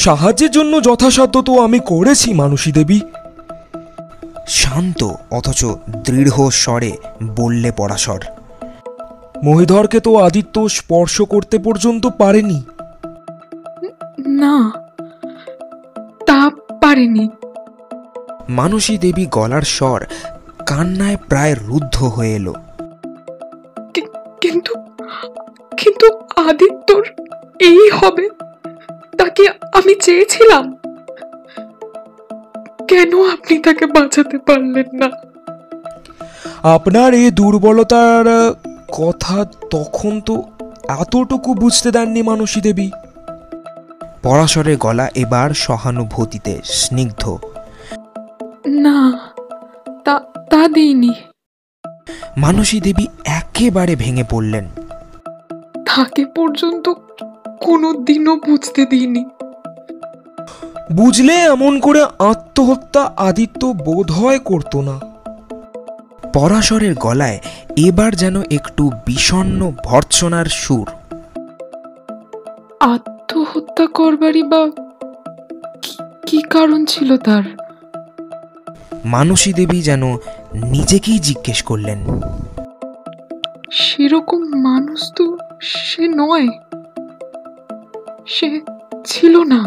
সাহায্যের জন্য যথাসাধ্য তো আমি করেছি মানসী দেবী। শান্ত অথচ দৃঢ় স্বরে বললে পরাশর। মহিধরকে তো আদিত্য স্পর্শ করতে পর্যন্ত পারেনি। না, তা পারেনি। মানসী দেবী গলার স্বর কান্নায় প্রায় রুদ্ধ হয়ে এলো। কিন্তু কিন্তু আদিত্যর এই হবে তাকে আমি চেয়েছিলাম। কেন আপনি তাকে বাঁচাতে পারলেন না? আপনার এই দুর্বলতার কথা তখন তো এতটুকু বুঝতে দেননি মানসী দেবী। পরাশরের গলা এবার সহানুভূতিতে স্নিগ্ধ। না, তা দিইনি। মানসী দেবী একেবারে ভেঙে পড়লেন। তাকে পর্যন্ত কোনো দিনও বুঝতে দিইনি। বুঝলে এমন করে আত্মহত্যা আদিত্য বোধ হয় করতো না। পরাশরের গলায় এবার যেন একটু বিষণ্ণ ভর্ৎসনার সুর। আত্মহত্যা করবারই বা কি কারণ ছিল তার? মানসী দেবী যেন নিজেকেই জিজ্ঞেস করলেন। সেরকম মানুষ তো সে নয়, সে ছিল না।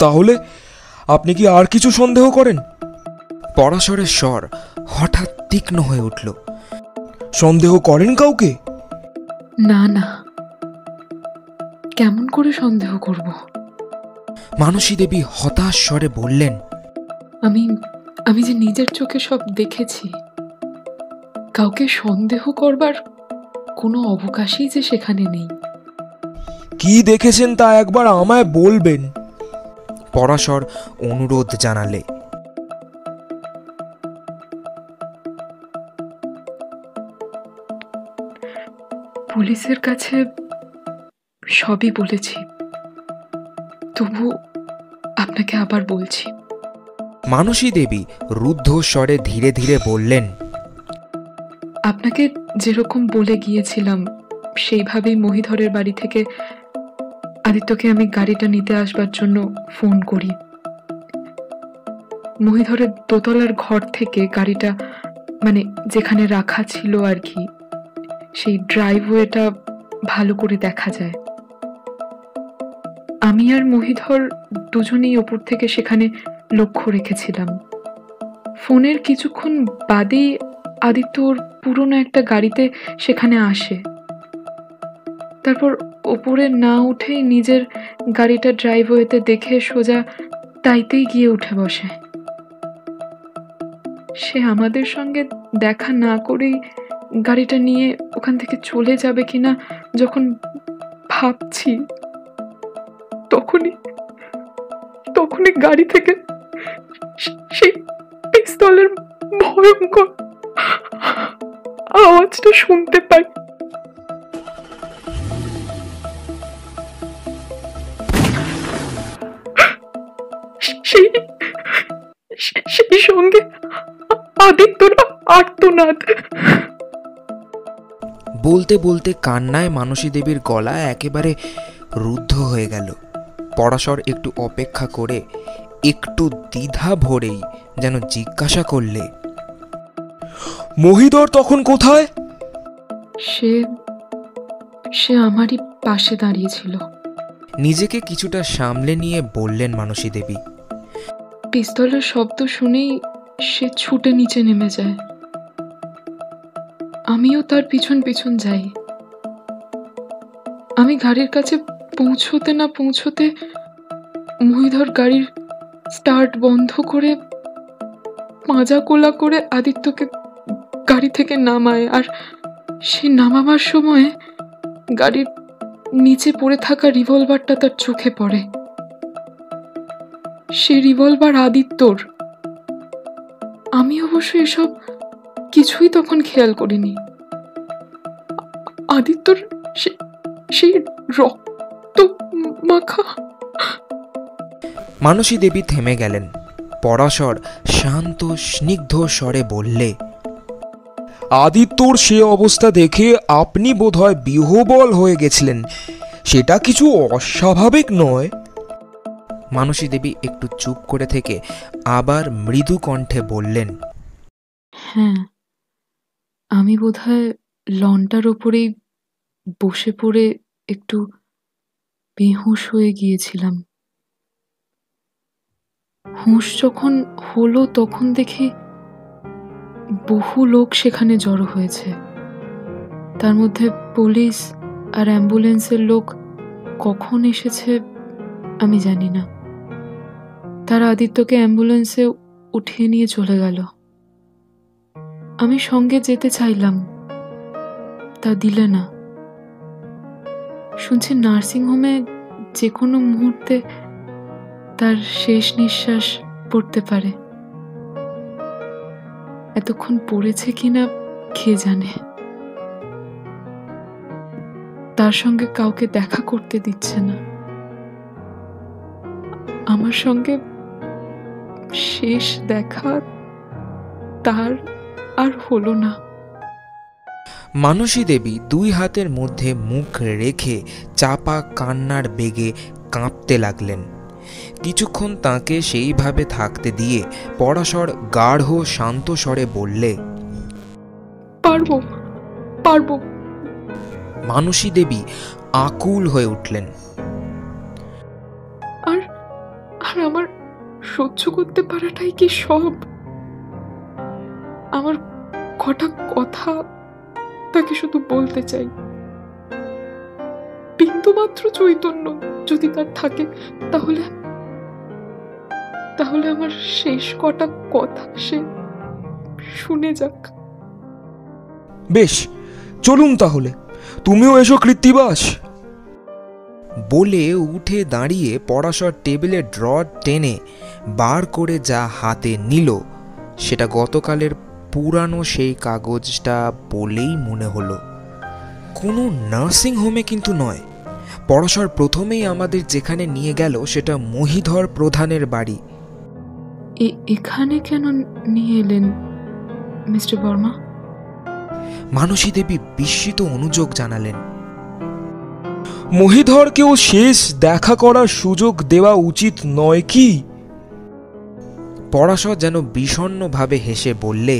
তাহলে আপনি কি আর কিছু সন্দেহ করেন? পরাশরের স্বর হঠাৎ তীক্ষ্ণ হয়ে উঠল। সন্দেহ করেন কাউকে? না না, কেমন করে সন্দেহ করব? মানসী দেবী হতাশ স্বরে বললেন, আমি যে নিজের চোখে সব দেখেছি। কাউকে সন্দেহ করবার কোনো অবকাশই যে সেখানে নেই। কি দেখেছেন তা একবার আমায় বলবেন। পরাশর অনুরোধ জানালে। পুলিশের কাছে সবই বলেছি, তবু আপনাকে আবার বলছি। মানসী দেবী রুদ্ধ স্বরে ধীরে ধীরে বললেন, আপনাকে যেরকম বলে গিয়েছিলাম সেইভাবেই মহিধরের বাড়ি থেকে আদিত্যকে আমি গাড়িটা নিতে আসবার জন্য ফোন করি। মহিধরের দোতলার ঘর থেকে গাড়িটা, মানে যেখানে রাখা ছিল আর কি, সেই ড্রাইভওয়েটা ভালো করে দেখা যায়। আমি আর মহিধর দুজনেই ওপর থেকে সেখানে লক্ষ্য রেখেছিলাম। ফোনের কিছুক্ষণ বাদেই আদিত্য ওর পুরনো একটা গাড়িতে সেখানে আসে। তারপর ওপরে না উঠেই নিজের গাড়িটা ড্রাইভওয়েতে দেখে সোজা তাইতেই গিয়ে উঠে বসে। সে আমাদের সঙ্গে দেখা না করেই গাড়িটা নিয়ে ওখান থেকে চলে যাবে কিনা যখন ভাবছি, তখনই গাড়ি থেকে সেই পিস্তলের ভয়ঙ্কর আওয়াজটা শুনতে পাই। সেই সঙ্গে আদিত্যর আর্তনাদ। বলতে বলতে কান্নায় মানসী দেবীর গলা একেবারে রুদ্ধ হয়ে গেল। পরাশর একটু অপেক্ষা করে একটু দ্বিধা ভরেই যেন জিজ্ঞাসা করলে, মহিধর তখন কোথায়? সে আমারই পাশে দাঁড়িয়েছিল। নিজেকে কিছুটা সামলে নিয়ে বললেন মানসী দেবী। পিস্তলের শব্দ শুনেই সে ছুটে নিচে নেমে যায়। আমিও তার পিছন পিছন যাই। আমি গাড়ির কাছে পৌঁছতে না পৌঁছতে মহিধর গাড়ির স্টার্ট বন্ধ করে পাঁজা কোলা করে আদিত্যকে গাড়ি থেকে নামায়। আর সে নামাবার সময় গাড়ির নিচে পড়ে থাকা রিভলভারটা তার চোখে পড়ে। সে রিভলভার আদিত্যর। আমি অবশ্য এসব কিছুই তখন খেয়াল করিনি। আদিত্যর সেই রক্ত মাখা। মানসী দেবী থেমে গেলেন। পরাশর শান্ত স্নিগ্ধ স্বরে বললে, আদিত্যর সে অবস্থা দেখে আপনি বোধহয় বিহ্বল হয়ে গেছিলেন। সেটা কিছু অস্বাভাবিক নয়। মানসী দেবী একটু চুপ করে থেকে আবার মৃদু কণ্ঠে বললেন, হ্যাঁ, আমি বোধহয় লনটার ওপরেই বসে পড়ে একটু বেহুঁশ হয়ে গিয়েছিলাম। হুঁশ যখন হলো তখন দেখি বহু লোক সেখানে জড়ো হয়েছে। তার মধ্যে পুলিশ আর অ্যাম্বুলেন্সের লোক কখন এসেছে আমি জানি না। তারা আদিত্যকে অ্যাম্বুলেন্সে উঠিয়ে নিয়ে চলে গেল। আমি সঙ্গে যেতে চাইলাম, তা দিলে না। শুনছি নার্সিংহোমে যে কোনো মুহূর্তে তার শেষ নিঃশ্বাস পড়তে পারে। এতক্ষণ পড়েছে কিনা কে জানে। তার সঙ্গে কাউকে দেখা করতে দিচ্ছে না। আমার সঙ্গে শেষ দেখা তার আর হলো না। মানসী দেবী দুই হাতের মধ্যে মুখ রেখে চাপা কান্নার বেগে কাঁপতে লাগলেন। কিছুক্ষণ তাকে সেইভাবে থাকতে দিয়ে পরাশর গাঢ় শান্ত স্বরে বললে, পারবো পারবো। মানসী দেবী আকুল হয়ে উঠলেন। আর আর আমার সহ্য করতে পারাটাই কি সব? আমার কটা কথা তাকে শুধু বলতে চাই। বিন্দুমাত্র চৈতন্য যদি তার থাকে তাহলে তাহলে আমার শেষ কটা কথা সে শুনে যাক। বেশ, চলুন তাহলে, তুমিও এসো কৃত্তিবাস। বলে উঠে দাঁড়িয়ে পরাশর টেবিলে ড্রয়ার টেনে বার করে যা হাতে নিল সেটা গতকালের পুরানো সেই কাগজটা বলেই মনে হলো। কোনো নার্সিং হোমে কিন্তু নয়। পরাশর প্রথমেই আমাদের যেখানে নিয়ে গেল সেটা মহিধর প্রধানের বাড়ি। এখানে কেন নিয়ে এলেন মিস্টার বর্মা? মানসী দেবী বিস্মিত অনুযোগ জানালেন। মহিধরকেও শেষ দেখা করার সুযোগ দেওয়া উচিত নয় কি? পরাশর যেন বিষণ্ণভাবে হেসে বললে,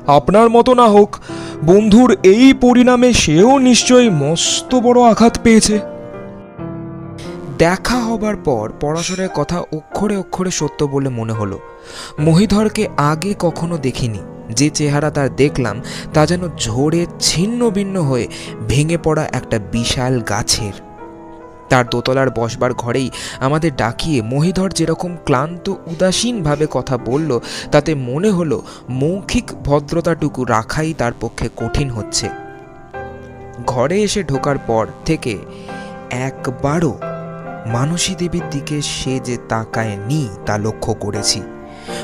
আপনার মতো না হোক, বন্ধুর এই পরিণামে সেও নিশ্চয়ই মস্ত বড় আঘাত পেয়েছে। দেখা হবার পর পরাশরের কথা অক্ষরে অক্ষরে সত্য বলে মনে হলো। মহিধরকে আগে কখনো দেখিনি। যে চেহারা তার দেখলাম তা যেন ঝড়ে ছিন্ন ভিন্ন হয়ে ভেঙে পড়া একটা বিশাল গাছের। তার দোতলার বসবার ঘরেই আমাদের ডাকিয়ে মহিধর যেরকম ক্লান্ত উদাসীনভাবে কথা বলল তাতে মনে হলো মৌখিক ভদ্রতাটুকু রাখাই তার পক্ষে কঠিন হচ্ছে। ঘরে এসে ঢোকার পর থেকে একবারও মানসী দেবীর দিকে সে যে তাকায়নি তা লক্ষ্য করেছি।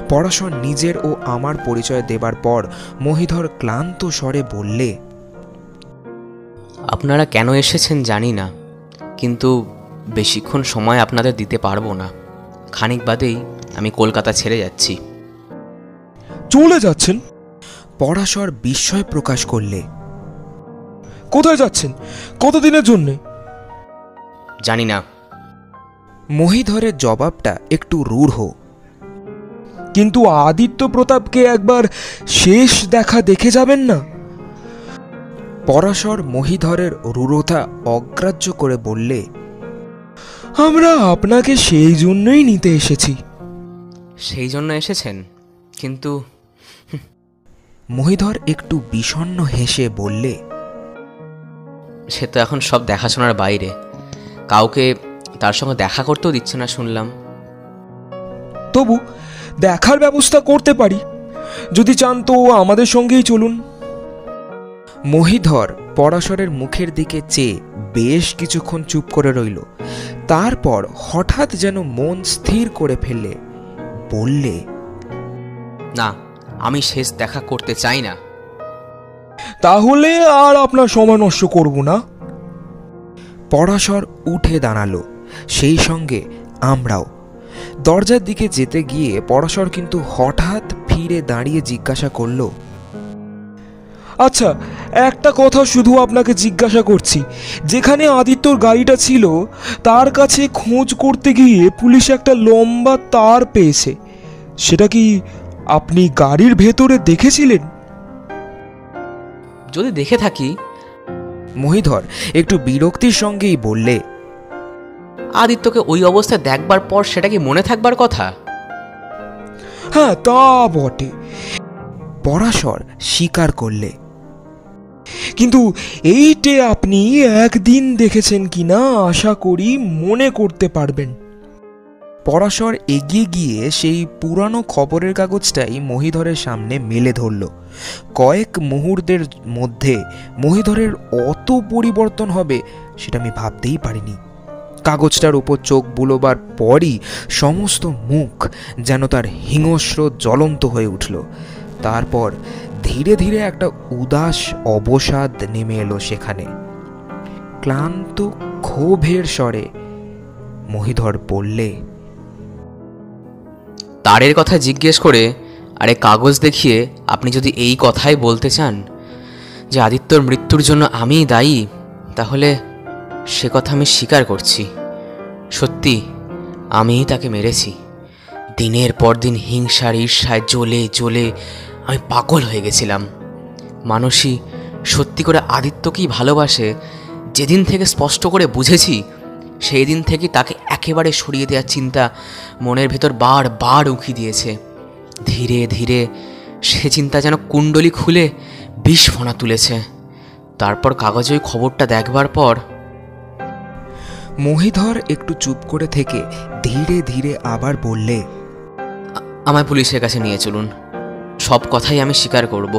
পরাশর নিজের ও আমার পরিচয় দেবার পর মহিধর ক্লান্ত স্বরে বললে, আপনারা কেন এসেছেন জানি না, কিন্তু বেশিক্ষণ সময় আপনাদের দিতে পারবো না। খানিক বাদেই আমি কলকাতা ছেড়ে যাচ্ছি। চলে যাচ্ছেন? পরাশর বিস্ময় প্রকাশ করলে। কোথায় যাচ্ছেন? কতদিনের জন্যে? জানি না। মহিধরের জবাবটা একটু রূঢ়। কিন্তু আদিত্য প্রতাপকে একবার শেষ দেখা দেখে যাবেন না? পরাশর মহিধরের রূঢ়তা অগ্রাহ্য করে বললে, আমরা আপনাকে সেই জন্যই নিতে এসেছি। সেই জন্য এসেছেন? কিন্তু মহিধর একটু বিষণ্ণ হেসে বললে, সে তো এখন সব দেখাশোনার বাইরে। কাউকে তার সঙ্গে দেখা করতেও দিচ্ছে না শুনলাম। তবু দেখার ব্যবস্থা করতে পারি। যদি চান তো আমাদের সঙ্গেই চলুন। মহিধর পরাশরের মুখের দিকে চেয়ে বেশ কিছুক্ষণ চুপ করে রইল। তারপর হঠাৎ যেন মন স্থির করে ফেললে বললে, না, আমি শেষ দেখা করতে চাই না। তাহলে আর আপনার সময় নষ্ট করব না। পরাশর উঠে দাঁড়ালো, সেই সঙ্গে আমরাও। দরজার দিকে যেতে গিয়ে পরাশর কিন্তু হঠাৎ ফিরে দাঁড়িয়ে জিজ্ঞাসা করল, আচ্ছা, একটা কথা শুধু আপনাকে জিজ্ঞাসা করছি। যেখানে আদিত্যর গাড়িটা ছিল তার কাছে খোঁজ করতে গিয়ে পুলিশ একটা লম্বা তার পেয়েছে। সেটা কি আপনি গাড়ির ভেতরে দেখেছিলেন? যদি দেখে থাকি। মহিধর একটু বিরক্তির সঙ্গেই বললে, আদিত্যকে ওই অবস্থায় দেখবার পর সেটা কি মনে থাকবার কথা? হ্যাঁ, তা বটে। পরাশর স্বীকার করলে। কিন্তু এইটে আপনি একদিন দেখেছেন কিনা আশা করি মনে করতে পারবেন। পরাশর এগিয়ে গিয়ে সেই পুরানো খবরের কাগজটাই মহিধরের সামনে মেলে ধরল। কয়েক মুহূর্তের মধ্যে মহিধরের অত পরিবর্তন হবে সেটা আমি ভাবতেই পারিনি। কাগজটার উপর চোখ বুলোবার পরই সমস্ত মুখ যেন তার হিংস্র জ্বলন্ত হয়ে উঠল। তারপর ধীরে ধীরে একটা উদাস অবসাদ নেমে এলো সেখানে। ক্লান্ত ক্ষোভের স্বরে মহিধর বললে, তারের কথা জিজ্ঞেস করে আরে কাগজ দেখিয়ে আপনি যদি এই কথাই বলতে চান যে আদিত্যর মৃত্যুর জন্য আমিই দায়ী, তাহলে সে কথা আমি স্বীকার করছি। সত্যি আমিই তাকে মেরেছি। দিনের পর দিন হিংসার ঈর্ষায় জ্বলে জ্বলে আমি পাগল হয়ে গেছিলাম। মানসী সত্যি করে আদিত্যকেই ভালোবাসে যেদিন থেকে স্পষ্ট করে বুঝেছি, সেই দিন থেকে তাকে একেবারে সরিয়ে দেওয়ার চিন্তা মনের ভেতর বারবার উঁকি দিয়েছে। ধীরে ধীরে সে চিন্তা যেন কুণ্ডলি খুলে বিস্ফোরণ তুলেছে। তারপর কাগজে ওই খবরটা দেখবার পর মহিধর একটু চুপ করে থেকে ধীরে ধীরে আবার বললে, আমায় পুলিশের কাছে নিয়ে চলুন। সব কথাই আমি স্বীকার করব।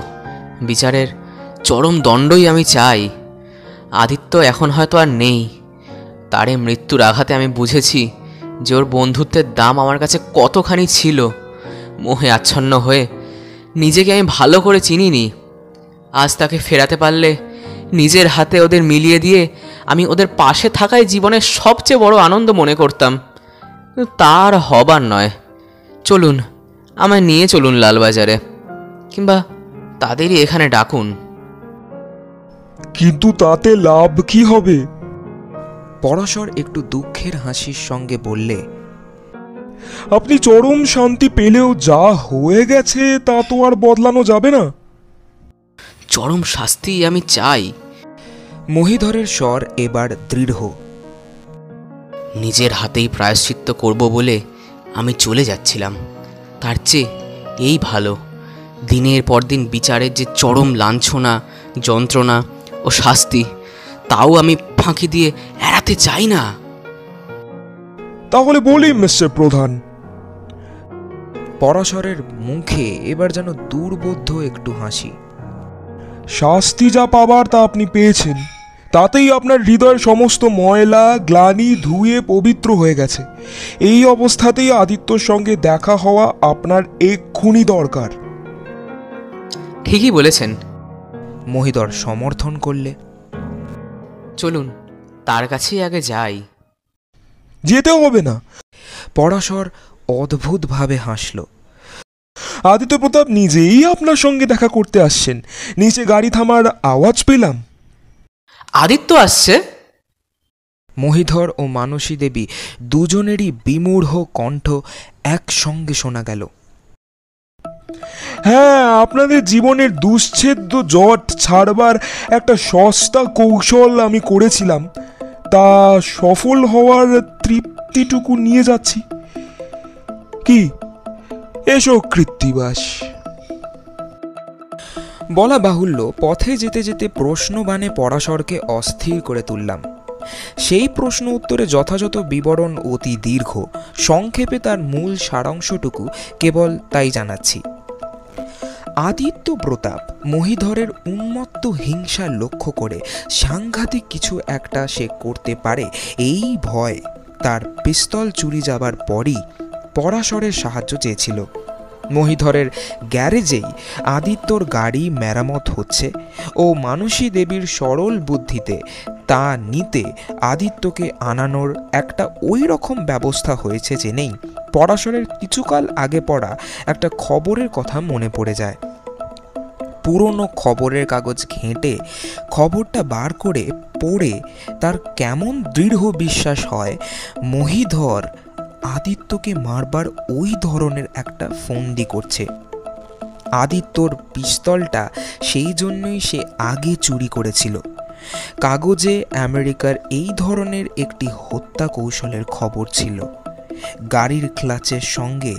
বিচারের চরম দণ্ডই আমি চাই। আদিত্য এখন হয়তো আর নেই। তার এই মৃত্যুর আঘাতে আমি বুঝেছি যে ওর বন্ধুত্বের দাম আমার কাছে কতখানি ছিল। মোহে আচ্ছন্ন হয়ে নিজেকে আমি ভালো করে চিনিনি। আজ তাকে ফেরাতে পারলে নিজের হাতে ওদের মিলিয়ে দিয়ে আমি ওদের পাশে থাকাই জীবনের সবচেয়ে বড় আনন্দ মনে করতাম। তার হবার নয়। চলুন, আমায় নিয়ে চলুন লালবাজারে, কিংবা তাদেরই এখানে ডাকুন। কিন্তু তাতে লাভ কি হবে? পরাশর একটু দুঃখের হাসির সঙ্গে বললে, আপনি চরম শান্তি পেলেও যা হয়ে গেছে তা তো আর বদলানো যাবে না। চরম শাস্তি আমি চাই। মহিধরের স্বর এবার দৃঢ়। নিজের হাতেই প্রায়শ্চিত্ত করব বলে আমি চলে যাচ্ছিলাম। তার চেয়ে এই ভালো। দিনের পর দিন বিচারের যে চরম লাঞ্ছনা, যন্ত্রণা ও শাস্তি, তাও আমি ফাঁকি দিয়ে এড়াতে চাই না। তাহলে বলি মিস্টার প্রধান। পরাশরের মুখে এবার যেন দুর্বোধ্য একটু হাসি। শাস্তি যা পাবার তা আপনি পেয়েছেন, তাতেই আপনার হৃদয়ের সমস্ত ময়লা গ্লানি ধুয়ে পবিত্র হয়ে গেছে। এই অবস্থাতেই আদিত্যর সঙ্গে দেখা হওয়া আপনার এক্ষুনি দরকার। ঠিকই বলেছেন। মহিধর সমর্থন করলে। চলুন, তার কাছেই আগে যাই। যেতে হবে না। পরাশর অদ্ভুতভাবে হাসল। আদিত্য প্রতাপ নিজেই আপনার সঙ্গে দেখা করতে আসছেন। নিচে গাড়ি থামার আওয়াজ পেলাম। আদিত্য আসছে? মহিধর ও মানসী দেবী দুজনেরই বিমূঢ় কণ্ঠ একসঙ্গে শোনা গেল। হ্যাঁ, আপনাদের জীবনের দুশ্ছেদ্য জট ছাড়বার একটা সস্তা কৌশল আমি করেছিলাম, তা সফল হওয়ার তৃপ্তিটুকু নিয়ে যাচ্ছি। কি এসো কৃত্তিবাস। বলা বাহুল্য, পথে যেতে যেতে প্রশ্নবাণে পরাশরকে অস্থির করে তুললাম। সেই প্রশ্ন উত্তরে যথাযথ বিবরণ অতি দীর্ঘ। সংক্ষেপে তার মূল সারাংশটুকু কেবল তাই জানাচ্ছি। আদিত্য প্রতাপ মহিধরের উন্মত্ত হিংসা লক্ষ্য করে সাংঘাতিক কিছু একটা সে করতে পারে এই ভয় তার পিস্তল চুরি যাবার পরই পরাশরের সাহায্য চেয়েছিল। মহিধরের গ্যারেজেই আদিত্যর গাড়ি মেরামত হচ্ছে ও মানসী দেবীর সরল বুদ্ধিতে তা নিতে আদিত্যকে আনানোর একটা ওই রকম ব্যবস্থা হয়েছে জেনেই পরাশরের কিছুকাল আগে পড়া একটা খবরের কথা মনে পড়ে যায়। পুরনো খবরের কাগজ ঘেঁটে খবরটা বার করে পড়ে তার কেমন দৃঢ় বিশ্বাস হয় মহিধর আদিত্যকে মারবার ওই ধরনের একটা ফন্দি করছে। আদিত্যর পিস্তলটা সেই জন্যই সে আগে চুরি করেছিল। কাগজে আমেরিকার এই ধরনের একটি হত্যা কৌশলের খবর ছিল। গাড়ির ক্লাচের সঙ্গে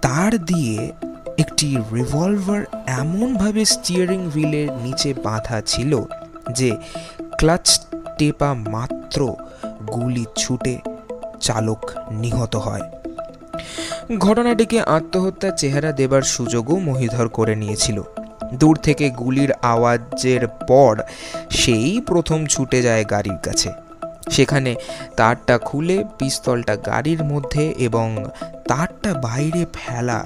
তার দিয়ে একটি রিভলভার এমনভাবে স্টিয়ারিং হুইলের নিচে বাঁধা ছিল যে ক্লাচ টেপা মাত্র গুলি ছুটে চালক নিহত হয়। ঘটনাটিকে আত্মহত্যার চেহারা দেবার সুযোগও মহিধর করে নিয়েছিল। দূর থেকে গুলির আওয়াজের পর সেই প্রথম ছুটে যায় গাড়ির কাছে। সেখানে তারটা খুলে পিস্তলটা গাড়ির মধ্যে এবং তারটা বাইরে ফেলা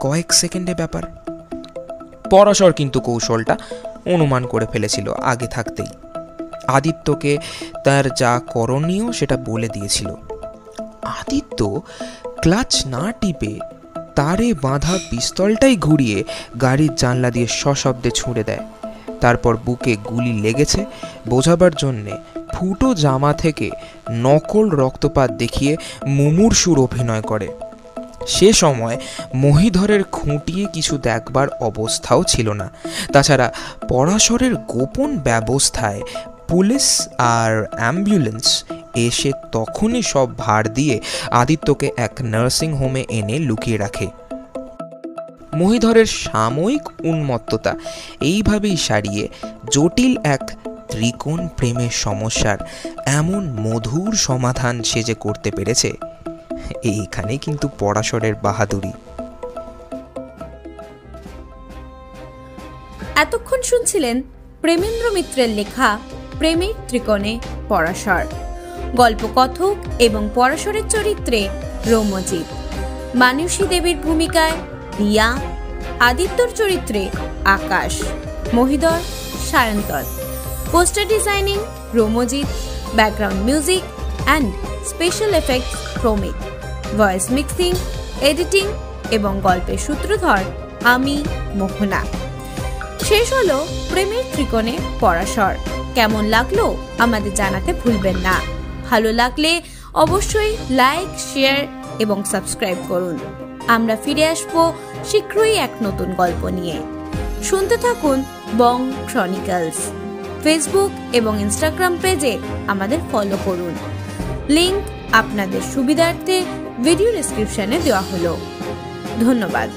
কয়েক সেকেন্ডে ব্যাপার। পরাশর কিন্তু কৌশলটা অনুমান করে ফেলেছিল আগে থাকতেই। আদিত্যকে তার যা করণীয় সেটা বলে দিয়েছিল। আদিত্য ক্লাচ না টিপে তারে বাঁধা পিস্তলটাই ঘুরিয়ে গাড়ির জানলা দিয়ে সশব্দে ছুঁড়ে দেয়। তারপর বুকে গুলি লেগেছে বোঝাবার জন্যে ফুটো জামা থেকে নকল রক্তপাত দেখিয়ে মুমূর্ষুর অভিনয় করে। সে সময় মহিধরের খুঁটিয়ে কিছু দেখবার অবস্থাও ছিল না। তাছাড়া পরাশরের গোপন ব্যবস্থায় পুলিশ আর অ্যাম্বুলেন্স এসে তখনই সব ভার দিয়ে আদিত্যকে এক নার্সিং হোমে এনে লুকিয়ে রাখে। মহিধরের সাময়িক উন্মত্ততা এইভাবেই সারিয়ে জটিল এক ত্রিকোণ প্রেমের সমস্যার এমন মধুর সমাধান সে যে করতে পেরেছে, এইখানে কিন্তু পরাশরের বাহাদুরি। এতক্ষণ শুনছিলেন প্রেমেন্দ্র মিত্রের লেখা প্রেমের ত্রিকোণে পরাশর। গল্পকথক এবং পরাশরের চরিত্রে রৌমজিৎ, মানসী দেবীর ভূমিকায় রিয়া, আদিত্যর চরিত্রে Akash, Mahidhar Sayantan. Poster designing Roumajit, background music and special effects Pramit, voice mixing, editing এবং গল্পের সূত্রধর আমি মোহনা। শেষ হলো প্রেমের ত্রিকোণে পরাশর। কেমন লাগলো আমাদের জানাতে ভুলবেন না। ভালো লাগলে অবশ্যই লাইক, শেয়ার এবং সাবস্ক্রাইব করুন। আমরা ফিরে আসবো শীঘ্রই এক নতুন গল্প নিয়ে। শুনতে থাকুন বং ক্রনিকলস। ফেসবুক এবং ইনস্টাগ্রাম পেজে আমাদের ফলো করুন। লিংক আপনাদের সুবিধার্থে ভিডিও ডেসক্রিপশনে দেওয়া হলো। ধন্যবাদ।